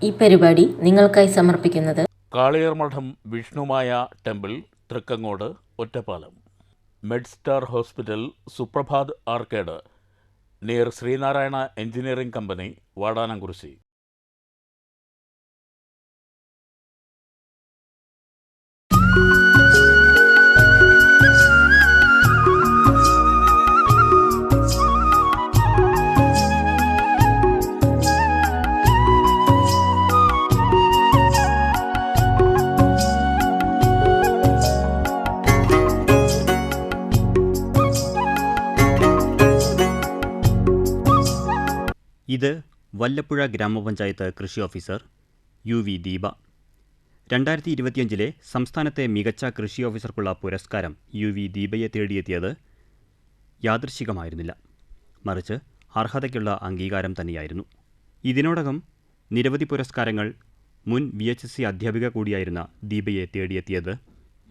ഈ പരിപാടി നിങ്ങൾക്കായി സമർപ്പിക്കുന്നത് Kaliyarmadam Vishnumaya temple, Thrikkangode, Ottapalam. Medstar hospital, Suprabhat arcade, near Sreenarayana engineering company, Vadanamkurissi. ഇത് വല്ലപ്പുഴ ഗ്രാമപഞ്ചായത്ത് കൃഷി ഓഫീസർ UV ദീപ. 2025 സംസ്ഥാനത്തെ മികച്ച കൃഷി ഓഫീസർക്കുള്ള പുരസ്കാരം UV ദീപയെ തേടിയെത്തിയത് യാദൃശ്ചികമായിരുന്നില്ല, മറിച്ച് അർഹതയ്ക്കുള്ള അംഗീകാരം തന്നെയായിരുന്നു. ഇതിനോടകം നിരവധി പുരസ്കാരങ്ങൾ മുൻ VHSC അധ്യാപിക കൂടിയായിരുന്ന ദീപയെ തേടിയെത്തിയത്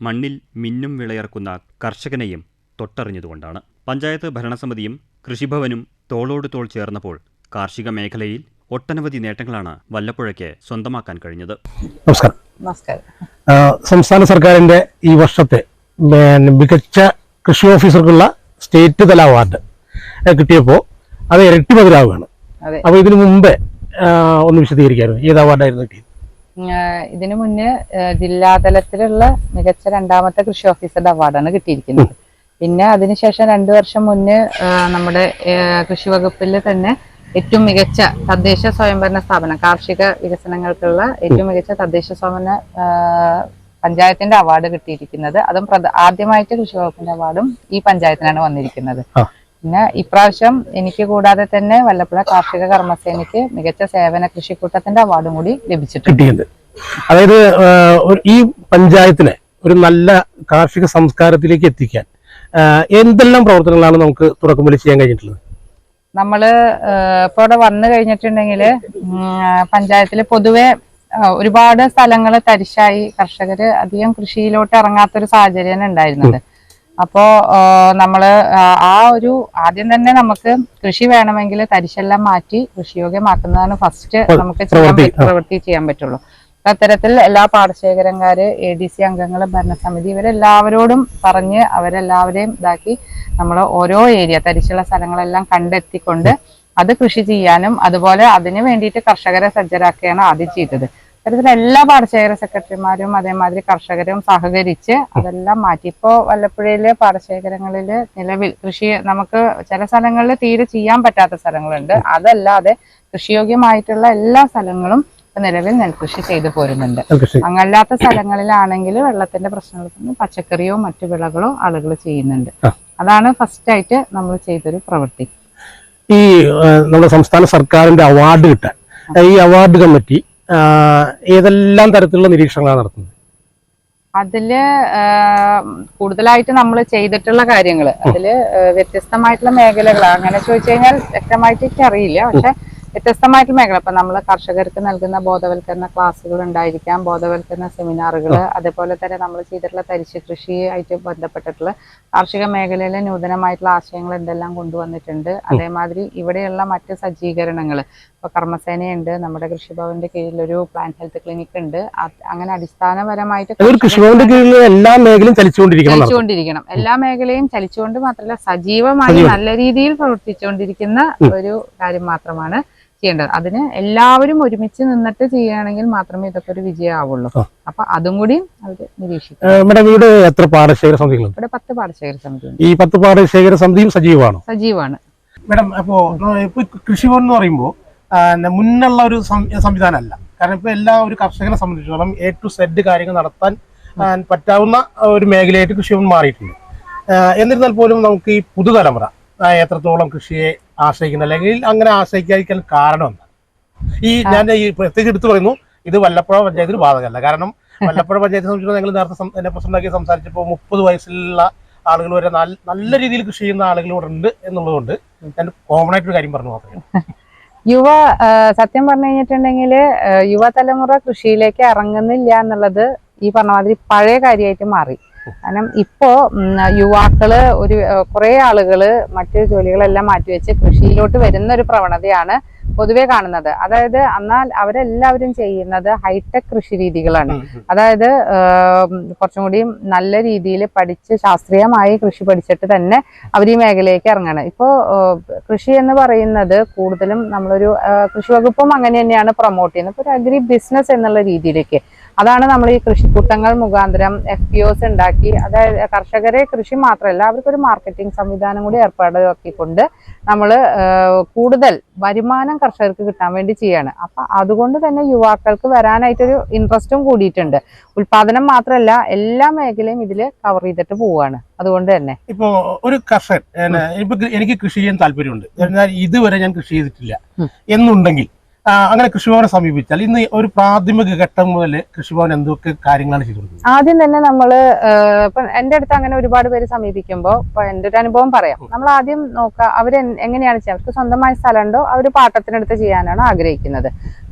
മണ്ണിൽ മിന്നും വിളയിറക്കുന്ന കർഷകനെയും തൊട്ടറിഞ്ഞതുകൊണ്ടാണ്. പഞ്ചായത്ത് ഭരണസമിതിയും കൃഷിഭവനും തോളോട് തോൾ ചേർന്നപ്പോൾ കാർഷിക മേഖലയിൽ ഒട്ടനവധി നേട്ടങ്ങളാണ് വല്ലപ്പുഴയ്ക്ക് സ്വന്തമാക്കാൻ കഴിഞ്ഞത്. നമസ്കാരം. സംസ്ഥാന സർക്കാരിന്റെ ഈ വർഷത്തെ മികച്ച കൃഷി ഓഫീസർക്കുള്ള സ്റ്റേറ്റ് തല അവാർഡ് കിട്ടിയപ്പോൾ അത് ഇരട്ടി പതിരാവുകയാണ്. അപ്പൊ ഇതിനു മുമ്പേ ഒന്ന് വിശദീകരിക്കായിരുന്നു, ഏത് അവാർഡായിരുന്നു കിട്ടിയത്? ഇതിനു മുന്നേ ജില്ലാതലത്തിലുള്ള മികച്ച രണ്ടാമത്തെ കൃഷി ഓഫീസറുടെ അവാർഡാണ് കിട്ടിയിരിക്കുന്നത്. പിന്നെ അതിനുശേഷം 2 വർഷം മുന്നേ നമ്മുടെ കൃഷി വകുപ്പിൽ തന്നെ ഏറ്റവും മികച്ച തദ്ദേശ സ്വയംഭരണ സ്ഥാപനം, കാർഷിക വികസനങ്ങൾക്കുള്ള ഏറ്റവും മികച്ച തദ്ദേശ സ്വയംഭരണ പഞ്ചായത്തിന്റെ അവാർഡ് കിട്ടിയിരിക്കുന്നത്. അതും ആദ്യമായിട്ട് കൃഷി വകുപ്പിന്റെ അവാർഡും ഈ പഞ്ചായത്തിനാണ് വന്നിരിക്കുന്നത്. പിന്നെ ഇപ്രാവശ്യം എനിക്ക് കൂടാതെ തന്നെ വല്ലപ്പുഴ കാർഷിക കർമ്മസേനയ്ക്ക് മികച്ച സേവന കൃഷിക്കൂട്ടത്തിന്റെ അവാർഡും കൂടി ലഭിച്ചിട്ടുണ്ട്. അതായത് ഈ പഞ്ചായത്തിനെ ഒരു നല്ല കാർഷിക സംസ്കാരത്തിലേക്ക് എത്തിക്കാൻ എന്തെല്ലാം പ്രവർത്തനങ്ങളാണ് നമുക്ക് തുടക്കം മുതൽ ചെയ്യാൻ കഴിഞ്ഞിട്ടുള്ളത്? നമ്മള് ഇപ്പൊ ഇവിടെ വന്നു കഴിഞ്ഞിട്ടുണ്ടെങ്കിൽ പഞ്ചായത്തിൽ പൊതുവെ ഒരുപാട് സ്ഥലങ്ങൾ തരിശായി, കർഷകര് അധികം കൃഷിയിലോട്ട് ഇറങ്ങാത്തൊരു സാഹചര്യം ഉണ്ടായിരുന്നത്. അപ്പോ നമ്മള് ആദ്യം തന്നെ നമുക്ക് കൃഷി വേണമെങ്കിൽ തരിശെല്ലാം മാറ്റി കൃഷിയോഗ്യമാക്കുന്നതാണ് ഫസ്റ്റ് നമുക്ക് പ്രവൃത്തി ചെയ്യാൻ പറ്റുള്ളൂ. അത്തരത്തിൽ എല്ലാ പാടശേഖരക്കാര്, ADC അംഗങ്ങൾ, ഭരണസമിതി ഇവരെല്ലാവരോടും പറഞ്ഞ് അവരെല്ലാവരെയും ഇതാക്കി നമ്മൾ ഓരോ ഏരിയ തരിശുള്ള സ്ഥലങ്ങളെല്ലാം കണ്ടെത്തിക്കൊണ്ട് അത് കൃഷി ചെയ്യാനും അതുപോലെ അതിന് വേണ്ടിയിട്ട് കർഷകരെ സജ്ജരാക്കുകയാണ് ആദ്യം ചെയ്തത്. അത്തരത്തിൽ എല്ലാ പാടശേഖര സെക്രട്ടറിമാരും അതേമാതിരി കർഷകരും സഹകരിച്ച് അതെല്ലാം മാറ്റി. ഇപ്പോൾ വല്ലപ്പുഴയിലെ പാടശേഖരങ്ങളിൽ നിലവിൽ കൃഷി നമുക്ക് ചില സ്ഥലങ്ങളിൽ തീരെ ചെയ്യാൻ പറ്റാത്ത സ്ഥലങ്ങളുണ്ട്. അതല്ലാതെ കൃഷിയോഗ്യമായിട്ടുള്ള എല്ലാ സ്ഥലങ്ങളും നിലവിൽ നെൽകൃഷി ചെയ്തു പോരുന്നുണ്ട്. അങ്ങല്ലാത്ത സ്ഥലങ്ങളിലാണെങ്കിൽ വെള്ളത്തിന്റെ പ്രശ്നങ്ങൾ പച്ചക്കറിയോ മറ്റു വിളകളോ ആളുകൾ ചെയ്യുന്നുണ്ട്. അതാണ് ഫസ്റ്റ് ആയിട്ട് നമ്മൾ ചെയ്തൊരു പ്രവൃത്തി. ഈ നമ്മുടെ സംസ്ഥാന സർക്കാരിന്റെ അവാർഡ് കിട്ടാൻ ഈ അവാർഡ് കമ്മിറ്റി ഏതെല്ലാം തരത്തിലുള്ള നിരീക്ഷണങ്ങളാണ് നടത്തുന്നത്? അതില് കൂടുതലായിട്ട് നമ്മൾ ചെയ്തിട്ടുള്ള കാര്യങ്ങൾ അതില് വ്യത്യസ്തമായിട്ടുള്ള മേഖലകൾ അങ്ങനെ ചോദിച്ചു കഴിഞ്ഞാൽ വ്യക്തമായിട്ട് എനിക്ക് അറിയില്ല. പക്ഷെ വ്യത്യസ്തമായിട്ടുള്ള മേഖല ഇപ്പൊ നമ്മൾ കർഷകർക്ക് നൽകുന്ന ബോധവൽക്കരണ ക്ലാസ്സുകൾ ഉണ്ടായിരിക്കാം, ബോധവൽക്കരണ സെമിനാറുകൾ, അതേപോലെ തന്നെ നമ്മൾ ചെയ്തിട്ടുള്ള തരിശ് കൃഷിയായിട്ട് ബന്ധപ്പെട്ടിട്ടുള്ള കാർഷിക മേഖലയിലെ നൂതനമായിട്ടുള്ള ആശയങ്ങൾ എന്തെല്ലാം കൊണ്ടുവന്നിട്ടുണ്ട്. അതേമാതിരി ഇവിടെയുള്ള മറ്റ് സജ്ജീകരണങ്ങൾ ഇപ്പൊ കർമ്മസേനയുണ്ട്, നമ്മുടെ കൃഷിഭവന്റെ കീഴിലൊരു പ്ലാന്റ് ഹെൽത്ത് ക്ലിനിക് ഉണ്ട്. അങ്ങനെ അടിസ്ഥാനപരമായിട്ട് കൃഷിഭവന്റെ കീഴിൽ എല്ലാ മേഖലയും ചലിച്ചുകൊണ്ടിരിക്കണം. എല്ലാ മേഖലയും ചലിച്ചുകൊണ്ട് മാത്രമല്ല സജീവമായി നല്ല രീതിയിൽ പ്രവർത്തിച്ചുകൊണ്ടിരിക്കുന്ന ഒരു കാര്യം മാത്രമാണ് ചെയ്യേണ്ടത്. അതിന് എല്ലാവരും ഒരുമിച്ച് നിന്നിട്ട് ചെയ്യുകയാണെങ്കിൽ മാത്രമേ ഇതൊക്കെ ഒരു വിജയമാവുള്ളൂ. അപ്പൊ അതും കൂടി അവര് നിരീക്ഷിക്കും. ഇവിടെ എത്ര പാടശേഖര സമിതികളുണ്ട്? ഇവിടെ 10 പാടശേഖര സമിതി. ഈ 10 പാടശേഖര സമിതിയും സജീവമാണ്. മാഡം, ഇപ്പൊ കൃഷിഭവൻ എന്ന് പറയുമ്പോൾ മുന്നുള്ള ഒരു സംവിധാനമല്ല. കാരണം ഇപ്പൊ എല്ലാ ഒരു കർഷകനെ സംബന്ധിച്ചിടത്തോളം A to Z കാര്യങ്ങൾ നടത്താൻ പറ്റാവുന്ന ഒരു മേഖലയായിട്ട് കൃഷിഭവൻ മാറിയിട്ടുണ്ട്. എന്നിരുന്നാൽ പോലും നമുക്ക് ഈ പുതുതലമുറ എത്രത്തോളം കൃഷിയെ ആശ്രയിക്കുന്ന അല്ലെങ്കിൽ അങ്ങനെ ആശ്രയിക്കാതിരിക്കാൻ കാരണം എന്താണ്? ഞാൻ ഈ പ്രത്യേകിച്ച് എടുത്തു പറയുന്നു, ഇത് വല്ലപ്പുഴ പഞ്ചായത്തിന് ബാധകമല്ല. കാരണം വല്ലപ്പുഴ പഞ്ചായത്തെ സംബന്ധിച്ചിടത്തോളം ഞങ്ങൾ നേരത്തെ പ്രസിഡന്റാക്കി സംസാരിച്ചപ്പോൾ 30 വയസ്സിലുള്ള ആളുകൾ വരെ നല്ല രീതിയിൽ കൃഷി ചെയ്യുന്ന ആളുകൾ ഇവിടെ ഉണ്ട് എന്നുള്ളതുകൊണ്ട് ഞാൻ കോമൺ ആയിട്ടൊരു കാര്യം പറഞ്ഞു മാത്രമേ. സത്യം പറഞ്ഞു കഴിഞ്ഞിട്ടുണ്ടെങ്കിൽ യുവതലമുറ കൃഷിയിലേക്ക് ഇറങ്ങുന്നില്ല എന്നുള്ളത് ഈ പറഞ്ഞ മാതിരി പഴയ കാര്യമായിട്ട് മാറി. കാരണം ഇപ്പോ യുവാക്കള് കുറെ ആളുകള് മറ്റു ജോലികളെല്ലാം മാറ്റിവെച്ച് കൃഷിയിലോട്ട് വരുന്ന ഒരു പ്രവണതയാണ് പൊതുവെ കാണുന്നത്. അതായത് എന്നാൽ അവരെല്ലാവരും ചെയ്യുന്നത് ഹൈടെക് കൃഷി രീതികളാണ്. അതായത് കുറച്ചും കൂടി നല്ല രീതിയിൽ പഠിച്ച് ശാസ്ത്രീയമായി കൃഷി പഠിച്ചിട്ട് തന്നെ അവർ ഈ മേഖലയിലേക്ക് ഇറങ്ങണം. ഇപ്പോൾ കൃഷി എന്ന് പറയുന്നത് കൂടുതലും നമ്മളൊരു കൃഷി വകുപ്പും അങ്ങനെ തന്നെയാണ് പ്രൊമോട്ട് ചെയ്യുന്നത്. ഇപ്പോൾ ഒരു അഗ്രി ബിസിനസ് എന്നുള്ള രീതിയിലേക്ക് അതാണ് നമ്മൾ ഈ കൃഷിക്കൂട്ടങ്ങൾ മുഖാന്തരം FPOs ഉണ്ടാക്കി, അതായത് കർഷകരെ കൃഷി മാത്രമല്ല അവർക്കൊരു മാർക്കറ്റിംഗ് സംവിധാനം കൂടി ഏർപ്പാടാക്കിക്കൊണ്ട് നമ്മൾ കൂടുതൽ വരുമാനം കർഷകർക്ക് കിട്ടാൻ വേണ്ടി ചെയ്യാണ്. അപ്പൊ അതുകൊണ്ട് തന്നെ യുവാക്കൾക്ക് വരാനായിട്ടൊരു ഇൻട്രസ്റ്റും കൂടിയിട്ടുണ്ട്. ഉൽപാദനം മാത്രമല്ല എല്ലാ മേഖലയും ഇതിൽ കവർ ചെയ്തിട്ട് പോവുകയാണ്. അതുകൊണ്ട് തന്നെ ഇപ്പോ ഒരു കർഷകൻ ഇപ്പൊ എനിക്ക് കൃഷി ചെയ്യാൻ താല്പര്യമുണ്ട്, എന്നാൽ ഇതുവരെ ഞാൻ കൃഷി ചെയ്തിട്ടില്ല എന്നുണ്ടെങ്കിൽ അങ്ങനെ കൃഷിഭവനെ സമീപിച്ചാൽ ഇന്ന് ഒരു പ്രാഥമിക ഘട്ടം മുതൽ കൃഷിഭവൻ എന്തൊക്കെ കാര്യങ്ങളാണ് ചെയ്തു കൊടുക്കുന്നത്? ആദ്യം തന്നെ നമ്മള് ഇപ്പൊ എന്റെ അടുത്ത് അങ്ങനെ ഒരുപാട് പേര് സമീപിക്കുമ്പോൾ ഇപ്പൊ എന്റെ ഒരു അനുഭവം പറയാം. നമ്മൾ ആദ്യം നോക്കുക അവര് എങ്ങനെയാണ് ചെയ്യുക. അവർക്ക് സ്വന്തമായ സ്ഥലമുണ്ടോ, അവര് പാട്ടത്തിനെടുത്ത് ചെയ്യാനാണ് ആഗ്രഹിക്കുന്നത്.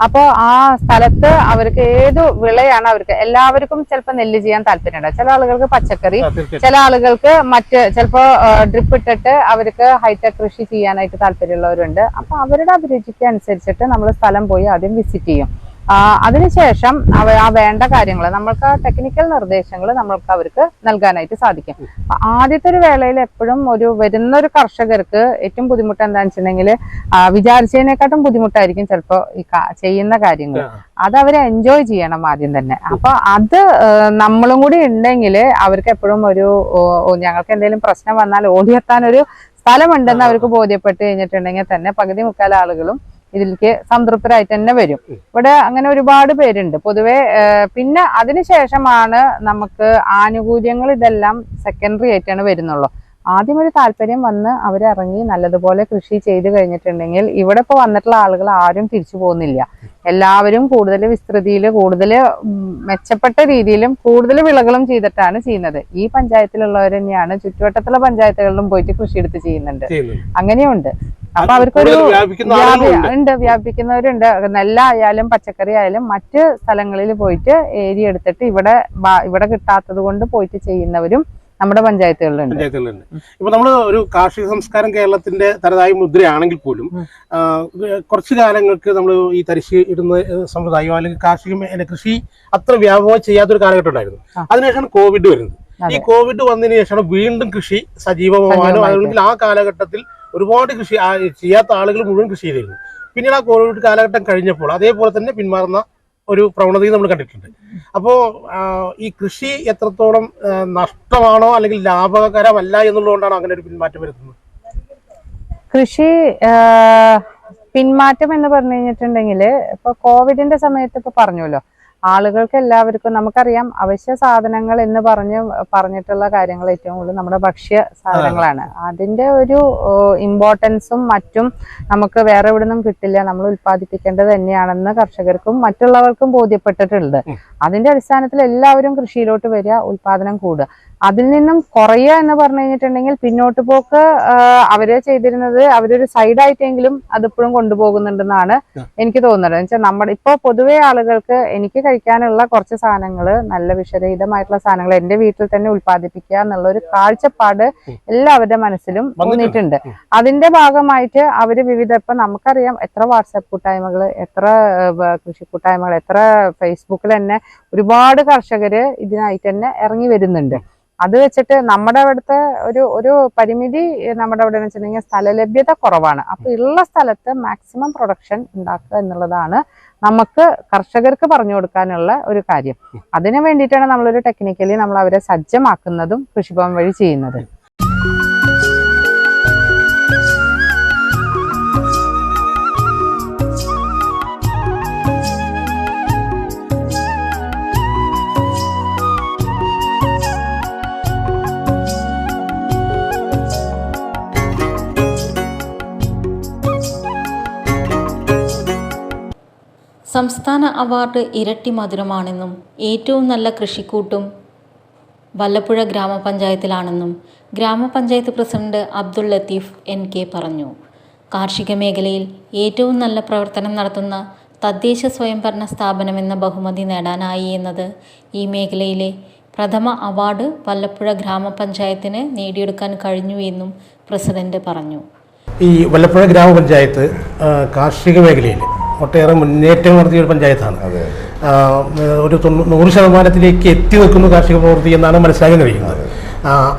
അപ്പോൾ ആ സ്ഥലത്ത് അവർക്ക് ഏത് വിളയാണ് എല്ലാവർക്കും ചിലപ്പോൾ നെല്ല് ചെയ്യാൻ താല്പര്യമുണ്ടാവും. ചില ആളുകൾക്ക് പച്ചക്കറി, ചില ആളുകൾക്ക് മറ്റ് ചിലപ്പോൾ ഡ്രിപ്പ് ഇട്ടിട്ട് അവർക്ക് ഹൈടെക് കൃഷി ചെയ്യാനായിട്ട് താല്പര്യമുള്ളവരുണ്ട്. അപ്പൊ അവരുടെ അഭിരുചിക്ക് അനുസരിച്ചിട്ട് നമ്മൾ സ്ഥലം പോയി ആദ്യം വിസിറ്റ് ചെയ്യും. അതിനുശേഷം ആ വേണ്ട കാര്യങ്ങൾ നമ്മൾക്ക് ടെക്നിക്കൽ നിർദ്ദേശങ്ങൾ നമ്മൾക്ക് അവർക്ക് നൽകാനായിട്ട് സാധിക്കും. ആദ്യത്തെ ഒരു വേളയിൽ എപ്പോഴും വരുന്നൊരു കർഷകർക്ക് ഏറ്റവും ബുദ്ധിമുട്ട് എന്താണെന്ന് വെച്ചിട്ടുണ്ടെങ്കിൽ വിചാരിച്ചതിനെക്കാട്ടും ബുദ്ധിമുട്ടായിരിക്കും ചിലപ്പോൾ ഈ ചെയ്യുന്ന കാര്യങ്ങൾ. അത് അവർ എൻജോയ് ചെയ്യണം ആദ്യം തന്നെ. അപ്പൊ അത് നമ്മളും കൂടി ഉണ്ടെങ്കിൽ അവർക്ക് എപ്പോഴും ഞങ്ങൾക്ക് എന്തെങ്കിലും പ്രശ്നം വന്നാൽ ഓടിയെത്താൻ ഒരു സ്ഥലമുണ്ടെന്ന് അവർക്ക് ബോധ്യപ്പെട്ട് കഴിഞ്ഞിട്ടുണ്ടെങ്കിൽ തന്നെ പകുതി മുക്കാൽ ആളുകളും ഇതിലേക്ക് സംതൃപ്തരായിട്ട് തന്നെ വരും. ഇവിടെ അങ്ങനെ ഒരുപാട് പേരുണ്ട് പൊതുവെ. പിന്നെ അതിനുശേഷമാണ് നമുക്ക് ആനുകൂല്യങ്ങൾ ഇതെല്ലാം സെക്കൻഡറി ആയിട്ടാണ് വരുന്നുള്ളൂ. ആദ്യം ഒരു താല്പര്യം വന്ന് അവരിറങ്ങി നല്ലതുപോലെ കൃഷി ചെയ്ത് കഴിഞ്ഞിട്ടുണ്ടെങ്കിൽ ഇവിടെ ഇപ്പോൾ വന്നിട്ടുള്ള ആളുകൾ ആരും തിരിച്ചു പോകുന്നില്ല. എല്ലാവരും കൂടുതൽ വിസ്തൃതിയിൽ, കൂടുതൽ മെച്ചപ്പെട്ട രീതിയിലും കൂടുതൽ വിളകളും ചെയ്തിട്ടാണ് ചെയ്യുന്നത്. ഈ പഞ്ചായത്തിലുള്ളവർ തന്നെയാണ് ചുറ്റുവട്ടത്തുള്ള പഞ്ചായത്തുകളിലും പോയിട്ട് കൃഷി എടുത്ത് ചെയ്യുന്നുണ്ട്. അങ്ങനെയുണ്ട്. അപ്പൊ അവർക്കൊരു വ്യാപിക്കുന്നവരുണ്ട്. നെല്ലായാലും പച്ചക്കറി ആയാലും മറ്റ് സ്ഥലങ്ങളിൽ പോയിട്ട് ഏരിയ എടുത്തിട്ട് ഇവിടെ കിട്ടാത്തത് കൊണ്ട് പോയിട്ട് ചെയ്യുന്നവരും നമ്മുടെ പഞ്ചായത്തുകളിലുണ്ട്. ഇപ്പൊ നമ്മൾ ഒരു കാർഷിക സംസ്കാരം കേരളത്തിന്റെ തനതായ മുദ്രയാണെങ്കിൽ പോലും കുറച്ചു കാലങ്ങൾക്ക് നമ്മൾ ഈ തരിശ് ഇടുന്ന സമ്പ്രദായം അല്ലെങ്കിൽ കാർഷിക കൃഷി അത്ര വ്യാപകമായി ചെയ്യാത്തൊരു കാലഘട്ടം ഉണ്ടായിരുന്നു. അതിനുശേഷമാണ് കോവിഡ് വരുന്നത്. ഈ കോവിഡ് വന്നതിന് ശേഷമാണ് വീണ്ടും കൃഷി സജീവമാവാനോ അല്ലെങ്കിൽ ആ കാലഘട്ടത്തിൽ ഒരുപാട് കൃഷി ചെയ്യാത്ത ആളുകൾ മുഴുവൻ കൃഷി ചെയ്തിരുന്നു. പിന്നീട് ആ കോവിഡ് കാലഘട്ടം കഴിഞ്ഞപ്പോൾ അതേപോലെ തന്നെ പിന്മാറുന്ന ഒരു പ്രവണതയും നമ്മൾ കണ്ടിട്ടുണ്ട്. അപ്പോൾ ഈ കൃഷി എത്രത്തോളം നഷ്ടമാണോ അല്ലെങ്കിൽ ലാഭകരമല്ല എന്നുള്ളതുകൊണ്ടാണോ അങ്ങനെ ഒരു പിന്മാറ്റം വരുത്തുന്നത്? കൃഷി പിന്മാറ്റം എന്ന് പറഞ്ഞു കഴിഞ്ഞിട്ടുണ്ടെങ്കിൽ ഇപ്പൊ കോവിഡിന്റെ സമയത്ത് ഇപ്പൊ പറഞ്ഞല്ലോ, ആളുകൾക്ക് എല്ലാവർക്കും നമുക്കറിയാം അവശ്യ സാധനങ്ങൾ എന്ന് പറഞ്ഞിട്ടുള്ള കാര്യങ്ങൾ ഏറ്റവും കൂടുതൽ നമ്മുടെ ഭക്ഷ്യ സാധനങ്ങളാണ്. അതിന്റെ ഒരു ഇമ്പോർട്ടൻസും മറ്റും നമുക്ക് വേറെ എവിടെ നിന്നും കിട്ടില്ല, നമ്മൾ ഉൽപ്പാദിപ്പിക്കേണ്ടത് തന്നെയാണെന്ന് കർഷകർക്കും മറ്റുള്ളവർക്കും ബോധ്യപ്പെട്ടിട്ടുണ്ട്. അതിന്റെ അടിസ്ഥാനത്തിൽ എല്ലാവരും കൃഷിയിലോട്ട് വരിക, ഉൽപാദനം കൂടുക. അതിൽ നിന്നും കുറയുക എന്ന് പറഞ്ഞു കഴിഞ്ഞിട്ടുണ്ടെങ്കിൽ പിന്നോട്ട് പോക്ക് അവര് ചെയ്തിരുന്നത് അവരൊരു സൈഡായിട്ടെങ്കിലും അതിപ്പോഴും കൊണ്ടുപോകുന്നുണ്ടെന്നാണ് എനിക്ക് തോന്നുന്നത്. എന്ന് വെച്ചാൽ നമ്മുടെ ഇപ്പൊ പൊതുവെ ആളുകൾക്ക് എനിക്ക് കഴിക്കാനുള്ള കുറച്ച് സാധനങ്ങൾ, നല്ല വിഷരഹിതമായിട്ടുള്ള സാധനങ്ങൾ എന്റെ വീട്ടിൽ തന്നെ ഉൽപ്പാദിപ്പിക്കുക എന്നുള്ള ഒരു കാഴ്ചപ്പാട് എല്ലാവരുടെ മനസ്സിലും തോന്നിയിട്ടുണ്ട്. അതിന്റെ ഭാഗമായിട്ട് അവര് ഇപ്പൊ നമുക്കറിയാം എത്ര വാട്സാപ്പ് കൂട്ടായ്മകൾ, എത്ര കൃഷി കൂട്ടായ്മകൾ, എത്ര ഫേസ്ബുക്കിൽ തന്നെ ഒരുപാട് കർഷകര് ഇതിനായിട്ട് തന്നെ ഇറങ്ങി വരുന്നുണ്ട്. അത് വെച്ചിട്ട് നമ്മുടെ അവിടുത്തെ ഒരു പരിമിതി നമ്മുടെ അവിടെ വെച്ചിട്ടുണ്ടെങ്കിൽ സ്ഥല ലഭ്യത കുറവാണ്. അപ്പൊ ഉള്ള സ്ഥലത്ത് മാക്സിമം പ്രൊഡക്ഷൻ ഉണ്ടാക്കുക എന്നുള്ളതാണ് നമുക്ക് കർഷകർക്ക് പറഞ്ഞു കൊടുക്കാനുള്ള ഒരു കാര്യം. അതിനു വേണ്ടിയിട്ടാണ് നമ്മളൊരു ടെക്നിക്കലി നമ്മൾ അവരെ സജ്ജമാക്കുന്നതും കൃഷിഭവൻ വഴി ചെയ്യുന്നത്. സംസ്ഥാന അവാർഡ് ഇരട്ടി മധുരമാണെന്നും ഏറ്റവും നല്ല കൃഷിക്കൂട്ടും വല്ലപ്പുഴ ഗ്രാമപഞ്ചായത്തിലാണെന്നും ഗ്രാമപഞ്ചായത്ത് പ്രസിഡന്റ് അബ്ദുൾ ലത്തീഫ് NK പറഞ്ഞു. കാർഷിക മേഖലയിൽ ഏറ്റവും നല്ല പ്രവർത്തനം നടത്തുന്ന തദ്ദേശ സ്വയംഭരണ സ്ഥാപനമെന്ന ബഹുമതി നേടാനായി എന്നത് ഈ മേഖലയിലെ പ്രഥമ അവാർഡ് വല്ലപ്പുഴ ഗ്രാമപഞ്ചായത്തിന് നേടിയെടുക്കാൻ കഴിഞ്ഞു എന്നും പ്രസിഡന്റ് പറഞ്ഞു. ഈ വല്ലപ്പുഴ ഗ്രാമപഞ്ചായത്ത് കാർഷിക മേഖലയിൽ ഒട്ടേറെ മുന്നേറ്റം നടത്തിയ ഒരു പഞ്ചായത്താണ്. ഒരു 100% എത്തി നിൽക്കുന്നു കാർഷിക പ്രവൃത്തി എന്നാണ് മനസ്സിലാക്കാൻ കഴിയുന്നത്.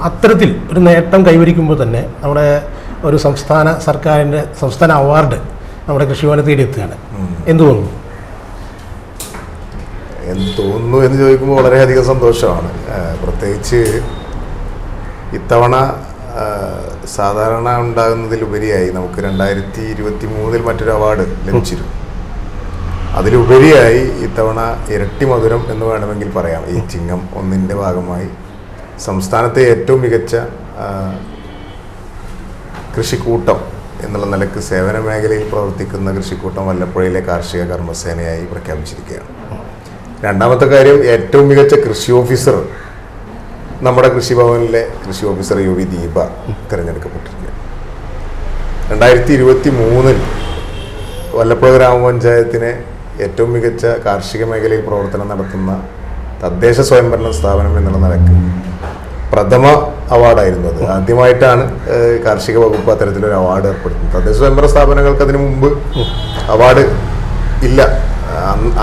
അത്തരത്തിൽ ഒരു നേട്ടം കൈവരിക്കുമ്പോൾ തന്നെ നമ്മുടെ ഒരു സർക്കാരിൻ്റെ സംസ്ഥാന അവാർഡ് നമ്മുടെ കൃഷിഭവനെ തേടിയെത്തുകയാണ്. എന്ത് തോന്നുന്നു? എന്ത് തോന്നുന്നു എന്ന് ചോദിക്കുമ്പോൾ വളരെയധികം സന്തോഷമാണ്. പ്രത്യേകിച്ച് ഇത്തവണ സാധാരണ ഉണ്ടാകുന്നതിലുപരിയായി നമുക്ക് 2023 മറ്റൊരു അവാർഡ് ലഭിച്ചിരുന്നു. അതിലുപരിയായി ഇത്തവണ ഇരട്ടി മധുരം എന്ന് വേണമെങ്കിൽ പറയാം. ഈ ചിങ്ങം 1 ഭാഗമായി സംസ്ഥാനത്തെ ഏറ്റവും മികച്ച കൃഷിക്കൂട്ടം എന്നുള്ള നിലക്ക് സേവന മേഖലയിൽ പ്രവർത്തിക്കുന്ന കൃഷിക്കൂട്ടം വല്ലപ്പുഴയിലെ കാർഷിക കർമ്മസേനയായി പ്രഖ്യാപിച്ചിരിക്കുകയാണ്. രണ്ടാമത്തെ കാര്യം, ഏറ്റവും മികച്ച കൃഷി ഓഫീസർ നമ്മുടെ കൃഷിഭവനിലെ കൃഷി ഓഫീസർ UV ദീപ തിരഞ്ഞെടുക്കപ്പെട്ടിരിക്കുകയാണ്. 2023 വല്ലപ്പുഴ ഗ്രാമപഞ്ചായത്തിനെ ഏറ്റവും മികച്ച കാർഷിക മേഖലയിൽ പ്രവർത്തനം നടത്തുന്ന തദ്ദേശ സ്വയംഭരണ സ്ഥാപനം എന്നുള്ള നിലക്ക് പ്രഥമ അവാർഡായിരുന്നു അത്. ആദ്യമായിട്ടാണ് കാർഷിക വകുപ്പ് അത്തരത്തിലൊരു അവാർഡ് ഏർപ്പെടുത്തുന്നത്. തദ്ദേശ സ്വയംഭരണ സ്ഥാപനങ്ങൾക്ക് അതിനു മുമ്പ് അവാർഡ് ഇല്ല.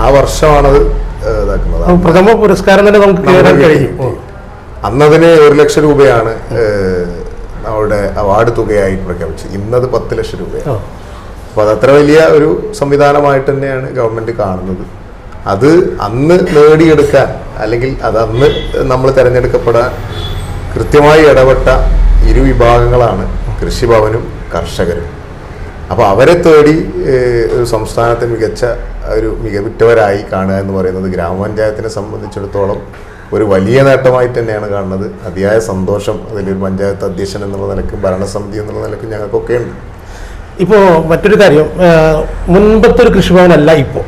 ആ വർഷമാണത് ഇതാക്കുന്നത്. പ്രഥമ പുരസ്കാരം തന്നെ നമുക്ക് കഴിഞ്ഞു. അന്നതിന് 1 ലക്ഷം രൂപയാണ് നമ്മുടെ അവാർഡ് തുകയായി പ്രഖ്യാപിച്ചത്. ഇന്നത് 10 ലക്ഷം രൂപയാണ്. അപ്പോൾ അതത്ര വലിയ ഒരു സംവിധാനമായിട്ട് തന്നെയാണ് ഗവൺമെൻറ് കാണുന്നത്. അത് അന്ന് നേടിയെടുക്കാൻ അല്ലെങ്കിൽ അത് അന്ന് നമ്മൾ തിരഞ്ഞെടുക്കപ്പെടാൻ കൃത്യമായി ഇടപെട്ട ഇരുവിഭാഗങ്ങളാണ് കൃഷിഭവനും കർഷകരും. അപ്പോൾ അവരെ തേടി ഒരു സംസ്ഥാനത്തെ മികവുറ്റവരായി കാണുക എന്ന് പറയുന്നത് ഗ്രാമപഞ്ചായത്തിനെ സംബന്ധിച്ചിടത്തോളം ഒരു വലിയ നേട്ടമായിട്ട് തന്നെയാണ് കാണുന്നത്. അതിയായ സന്തോഷം അതിലൊരു പഞ്ചായത്ത് അധ്യക്ഷൻ എന്നുള്ള നിലക്കും ഭരണസമിതി എന്നുള്ള നിലക്കും ഞങ്ങൾക്കൊക്കെ ഉണ്ട്. ഇപ്പോൾ മറ്റൊരു കാര്യം, മുൻപത്തെ ഒരു കൃഷിഭവനല്ല ഇപ്പോൾ.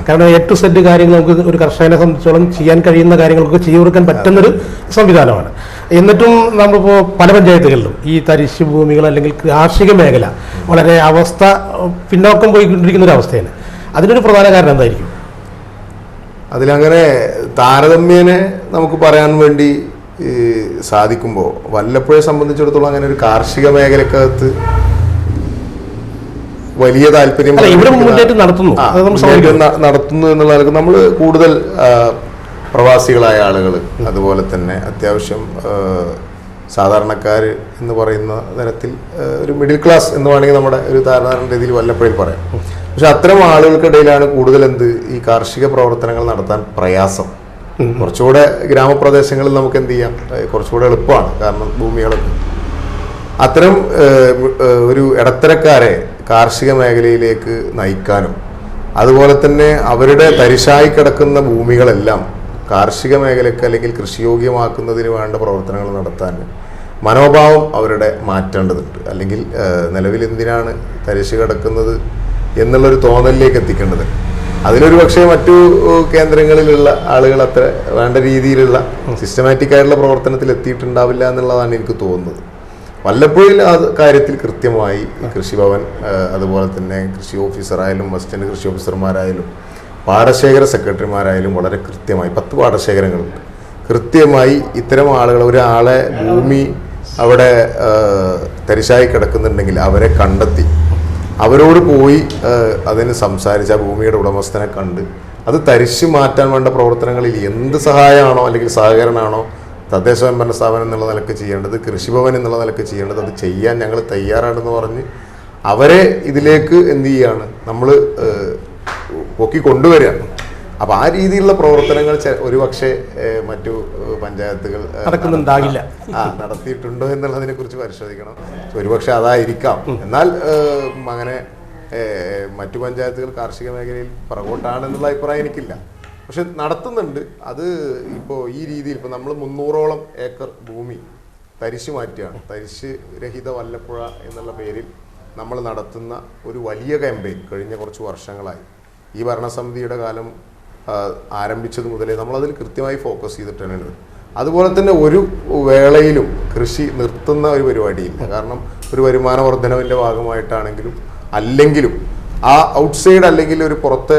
കാരണം A to Z കാര്യങ്ങൾ നമുക്ക് ഒരു കർഷകനെ സംബന്ധിച്ചോളം ചെയ്യാൻ കഴിയുന്ന കാര്യങ്ങളൊക്കെ ചെയ്തു കൊടുക്കാൻ പറ്റുന്നൊരു സംവിധാനമാണ്. എന്നിട്ടും നമ്മളിപ്പോൾ പല പഞ്ചായത്തുകളിലും ഈ തരിശ് ഭൂമികൾ അല്ലെങ്കിൽ കാർഷിക മേഖല വളരെ പിന്നോക്കം പോയിക്കൊണ്ടിരിക്കുന്ന ഒരു അവസ്ഥയാണ്. അതിനൊരു പ്രധാന കാരണം എന്തായിരിക്കും? അതിലങ്ങനെ താരതമ്യേനെ നമുക്ക് പറയാൻ വേണ്ടി സാധിക്കുമ്പോൾ വല്ലപ്പുഴയെ സംബന്ധിച്ചിടത്തോളം അങ്ങനെ ഒരു കാർഷിക മേഖലക്കകത്ത് വലിയ താല്പര്യം നടത്തുന്നു എന്നുള്ള നമ്മൾ കൂടുതൽ പ്രവാസികളായ ആളുകൾ, അതുപോലെ തന്നെ അത്യാവശ്യം സാധാരണക്കാർ എന്ന് പറയുന്ന തരത്തിൽ ഒരു മിഡിൽ ക്ലാസ് എന്ന് വേണമെങ്കിൽ നമ്മുടെ ഒരു സാധാരണ രീതിയിൽ വല്ലപ്പുഴയിൽ പറയാം. പക്ഷെ അത്തരം ആളുകൾക്കിടയിലാണ് കൂടുതൽ ഈ കാർഷിക പ്രവർത്തനങ്ങൾ നടത്താൻ പ്രയാസം. കുറച്ചുകൂടെ ഗ്രാമപ്രദേശങ്ങളിൽ നമുക്ക് എന്ത് ചെയ്യാം, കുറച്ചുകൂടെ എളുപ്പമാണ്. കാരണം ഭൂമികളൊക്കെ അത്തരം ഒരു ഇടത്തരക്കാരെ കാർഷിക മേഖലയിലേക്ക് നയിക്കാനും അതുപോലെ തന്നെ അവരുടെ തരിശായി കിടക്കുന്ന ഭൂമികളെല്ലാം കാർഷിക മേഖലയ്ക്ക് അല്ലെങ്കിൽ കൃഷിയോഗ്യമാക്കുന്നതിന് വേണ്ട പ്രവർത്തനങ്ങൾ നടത്താൻ മനോഭാവം അവരുടെ മാറ്റേണ്ടതുണ്ട്. അല്ലെങ്കിൽ നിലവിൽ എന്തിനാണ് തരിശ് കിടക്കുന്നത് എന്നുള്ളൊരു തോന്നലിലേക്ക് എത്തിക്കേണ്ടത്. അതിലൊരു പക്ഷേ മറ്റു കേന്ദ്രങ്ങളിലുള്ള ആളുകൾ അത്ര വേണ്ട രീതിയിലുള്ള സിസ്റ്റമാറ്റിക് ആയിട്ടുള്ള പ്രവർത്തനത്തിൽ എത്തിയിട്ടുണ്ടാവില്ല എന്നുള്ളതാണ് എനിക്ക് തോന്നുന്നത്. വല്ലപ്പുഴയിൽ ആ കാര്യത്തിൽ കൃത്യമായി കൃഷിഭവൻ, അതുപോലെ തന്നെ കൃഷി ഓഫീസറായാലും അസിസ്റ്റന്റ് കൃഷി ഓഫീസർമാരായാലും പാടശേഖര സെക്രട്ടറിമാരായാലും വളരെ കൃത്യമായി 10 പാടശേഖരങ്ങളുണ്ട്. കൃത്യമായി ഇത്തരം ആളുകൾ, ഒരാളെ ഭൂമി അവിടെ തരിശായി കിടക്കുന്നുണ്ടെങ്കിൽ അവരെ കണ്ടെത്തി അവരോട് പോയി അതിന് സംസാരിച്ച് ആ ഭൂമിയുടെ ഉടമസ്ഥനെ കണ്ട് അത് തരിശ് മാറ്റാൻ വേണ്ട പ്രവർത്തനങ്ങളിൽ എന്ത് സഹായമാണോ അല്ലെങ്കിൽ സഹകരണമാണോ തദ്ദേശ സ്വയംഭരണ സ്ഥാപനം എന്നുള്ള നിലക്ക് ചെയ്യേണ്ടത്, കൃഷിഭവൻ എന്നുള്ള നിലക്ക് ചെയ്യേണ്ടത്, അത് ചെയ്യാൻ ഞങ്ങൾ തയ്യാറാണെന്ന് പറഞ്ഞ് അവരെ ഇതിലേക്ക് എന്ത് ചെയ്യാണ്, നമ്മൾ പൊക്കി കൊണ്ടുവരികയാണ്. അപ്പോൾ ആ രീതിയിലുള്ള പ്രവർത്തനങ്ങൾ ഒരുപക്ഷെ മറ്റു പഞ്ചായത്തുകൾ നടത്തിയിട്ടുണ്ടോ എന്നുള്ളതിനെ കുറിച്ച് പരിശോധിക്കണം. ഒരുപക്ഷെ അതായിരിക്കാം. എന്നാൽ അങ്ങനെ മറ്റു പഞ്ചായത്തുകൾ കാർഷിക മേഖലയിൽ പുറകോട്ടാണെന്നുള്ള അഭിപ്രായം എനിക്കില്ല. പക്ഷെ നടത്തുന്നുണ്ട്. അത് ഇപ്പോൾ ഈ രീതിയിൽ ഇപ്പോൾ നമ്മൾ 300ഓളം ഏക്കർ ഭൂമി തരിശ് മാറ്റുകയാണ്. തരിശ് രഹിത വല്ലപ്പുഴ എന്നുള്ള പേരിൽ നമ്മൾ നടത്തുന്ന ഒരു വലിയ ക്യാമ്പയിൻ കഴിഞ്ഞ കുറച്ച് വർഷങ്ങളായി ഈ ഭരണസമിതിയുടെ കാലം ആരംഭിച്ചത് മുതലേ നമ്മളതിൽ കൃത്യമായി ഫോക്കസ് ചെയ്തിട്ടാണ്. അതുപോലെ തന്നെ ഒരു വേളയിലും കൃഷി നിർത്തുന്ന ഒരു പരിപാടിയില്ല. കാരണം ഒരു വരുമാന വർധനവിൻ്റെ ഭാഗമായിട്ടാണെങ്കിലും അല്ലെങ്കിലും ആ ഔട്ട്സൈഡ് അല്ലെങ്കിൽ ഒരു പുറത്തെ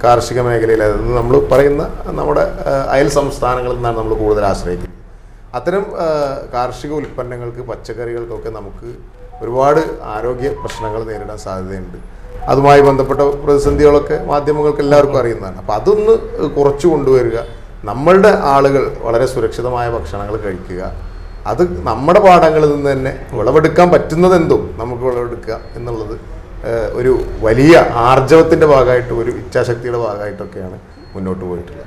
കാർഷിക മേഖലയിൽ, അതായത് നമ്മൾ പറയുന്ന നമ്മുടെ അയൽ സംസ്ഥാനങ്ങളിൽ നിന്നാണ് നമ്മൾ കൂടുതൽ ആശ്രയിക്കുന്നത്. അത്തരം കാർഷിക ഉൽപ്പന്നങ്ങൾക്ക്, പച്ചക്കറികൾക്കൊക്കെ നമുക്ക് ഒരുപാട് ആരോഗ്യ പ്രശ്നങ്ങൾ നേരിടാൻ സാധ്യതയുണ്ട്. അതുമായി ബന്ധപ്പെട്ട പ്രതിസന്ധികളൊക്കെ മാധ്യമങ്ങൾക്ക് എല്ലാവർക്കും അറിയുന്നതാണ്. അപ്പോൾ അതൊന്ന് കുറച്ചു കൊണ്ടുവരിക, നമ്മളുടെ ആളുകൾ വളരെ സുരക്ഷിതമായ ഭക്ഷണങ്ങൾ കഴിക്കുക, അത് നമ്മുടെ പാടങ്ങളിൽ നിന്ന് തന്നെ വിളവെടുക്കാൻ പറ്റുന്നതെന്തും നമുക്ക് വിളവെടുക്കുക എന്നുള്ളത് ഒരു വലിയ ആർജവത്തിൻ്റെ ഭാഗമായിട്ട്, ഒരു ഇച്ഛാശക്തിയുടെ ഭാഗമായിട്ടൊക്കെയാണ് മുന്നോട്ട് പോയിട്ടുള്ളത്.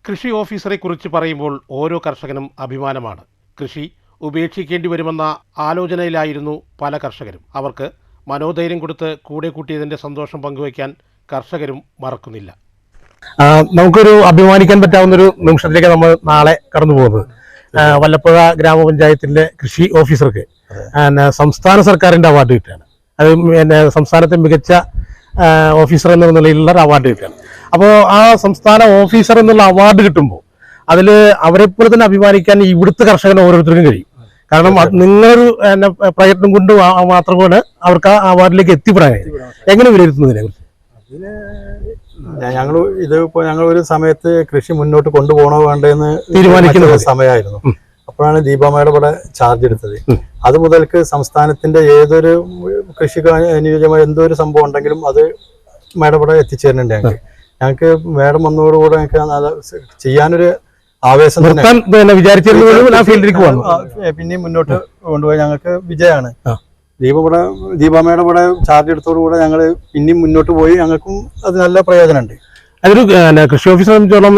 കൃഷി ഓഫീസറെ കുറിച്ച് പറയുമ്പോൾ ഓരോ കർഷകനും അഭിമാനമാണ്. കൃഷി ഉപേക്ഷിക്കേണ്ടി വരുമെന്ന ആലോചനയിലായിരുന്നു പല കർഷകരും. അവർക്ക് മനോധൈര്യം കൊടുത്ത് കൂടെ കൂട്ടിയതിൻ്റെ സന്തോഷം പങ്കുവയ്ക്കാൻ കർഷകരും മറക്കുന്നില്ല. നമുക്കൊരു അഭിമാനിക്കാൻ പറ്റാവുന്നൊരു നിമിഷത്തിലേക്ക് നമ്മൾ നാളെ കടന്നു പോകുന്നത്. വല്ലപ്പുഴ ഗ്രാമപഞ്ചായത്തിൻ്റെ കൃഷി ഓഫീസർക്ക് സംസ്ഥാന സർക്കാരിൻ്റെ അവാർഡ് കിട്ടുകയാണ്. അത് സംസ്ഥാനത്തെ മികച്ച ഓഫീസർ എന്ന നിലയിലുള്ള ഒരു അവാർഡ് കിട്ടുകയാണ്. അപ്പോൾ ആ സംസ്ഥാന ഓഫീസർ എന്നുള്ള അവാർഡ് കിട്ടുമ്പോൾ അതിൽ അവരെപ്പോലെ തന്നെ അഭിമാനിക്കാൻ ഇവിടുത്തെ കർഷകന് ഓരോരുത്തർക്കും കഴിയും. കാരണം നിങ്ങളൊരു പ്രയത്നം കൊണ്ട് മാത്രമാണ് അവർക്ക് ആ അവാർഡിലേക്ക് എത്തിപ്പെടാൻ കഴിയും. എങ്ങനെ വിലയിരുത്തുന്നതിനെ കുറിച്ച്? ഞങ്ങൾ ഒരു സമയത്ത് കൃഷി മുന്നോട്ട് കൊണ്ടുപോകണോ വേണ്ടെന്ന് തീരുമാനിക്കുന്ന സമയമായിരുന്നു. അപ്പോഴാണ് ദീപാമ്മയുടെ ഇവിടെ ചാർജ് എടുത്തത്. അത് മുതൽക്ക് സംസ്ഥാനത്തിന്റെ ഏതൊരു കൃഷിക്ക് അനുയോജ്യമായ എന്തോ ഒരു സംഭവം ഉണ്ടെങ്കിലും അത് മേഡം ഇവിടെ എത്തിച്ചേരുന്നുണ്ട്. ഞങ്ങൾക്ക് മേഡം വന്നതോടുകൂടെ ഞങ്ങൾക്ക് ചെയ്യാനൊരു ആവേശം പിന്നെയും മുന്നോട്ട് കൊണ്ടുപോയി ഞങ്ങൾക്ക് വിജയമാണ്. ദീപാമ്മയുടെ ഇവിടെ ചാർജ് എടുത്തോടുകൂടെ ഞങ്ങൾ പിന്നെയും മുന്നോട്ട് പോയി. ഞങ്ങൾക്കും അത് നല്ല പ്രയോജനമുണ്ട്. അതൊരു കൃഷി ഓഫീസറെ സംബന്ധിച്ചോളം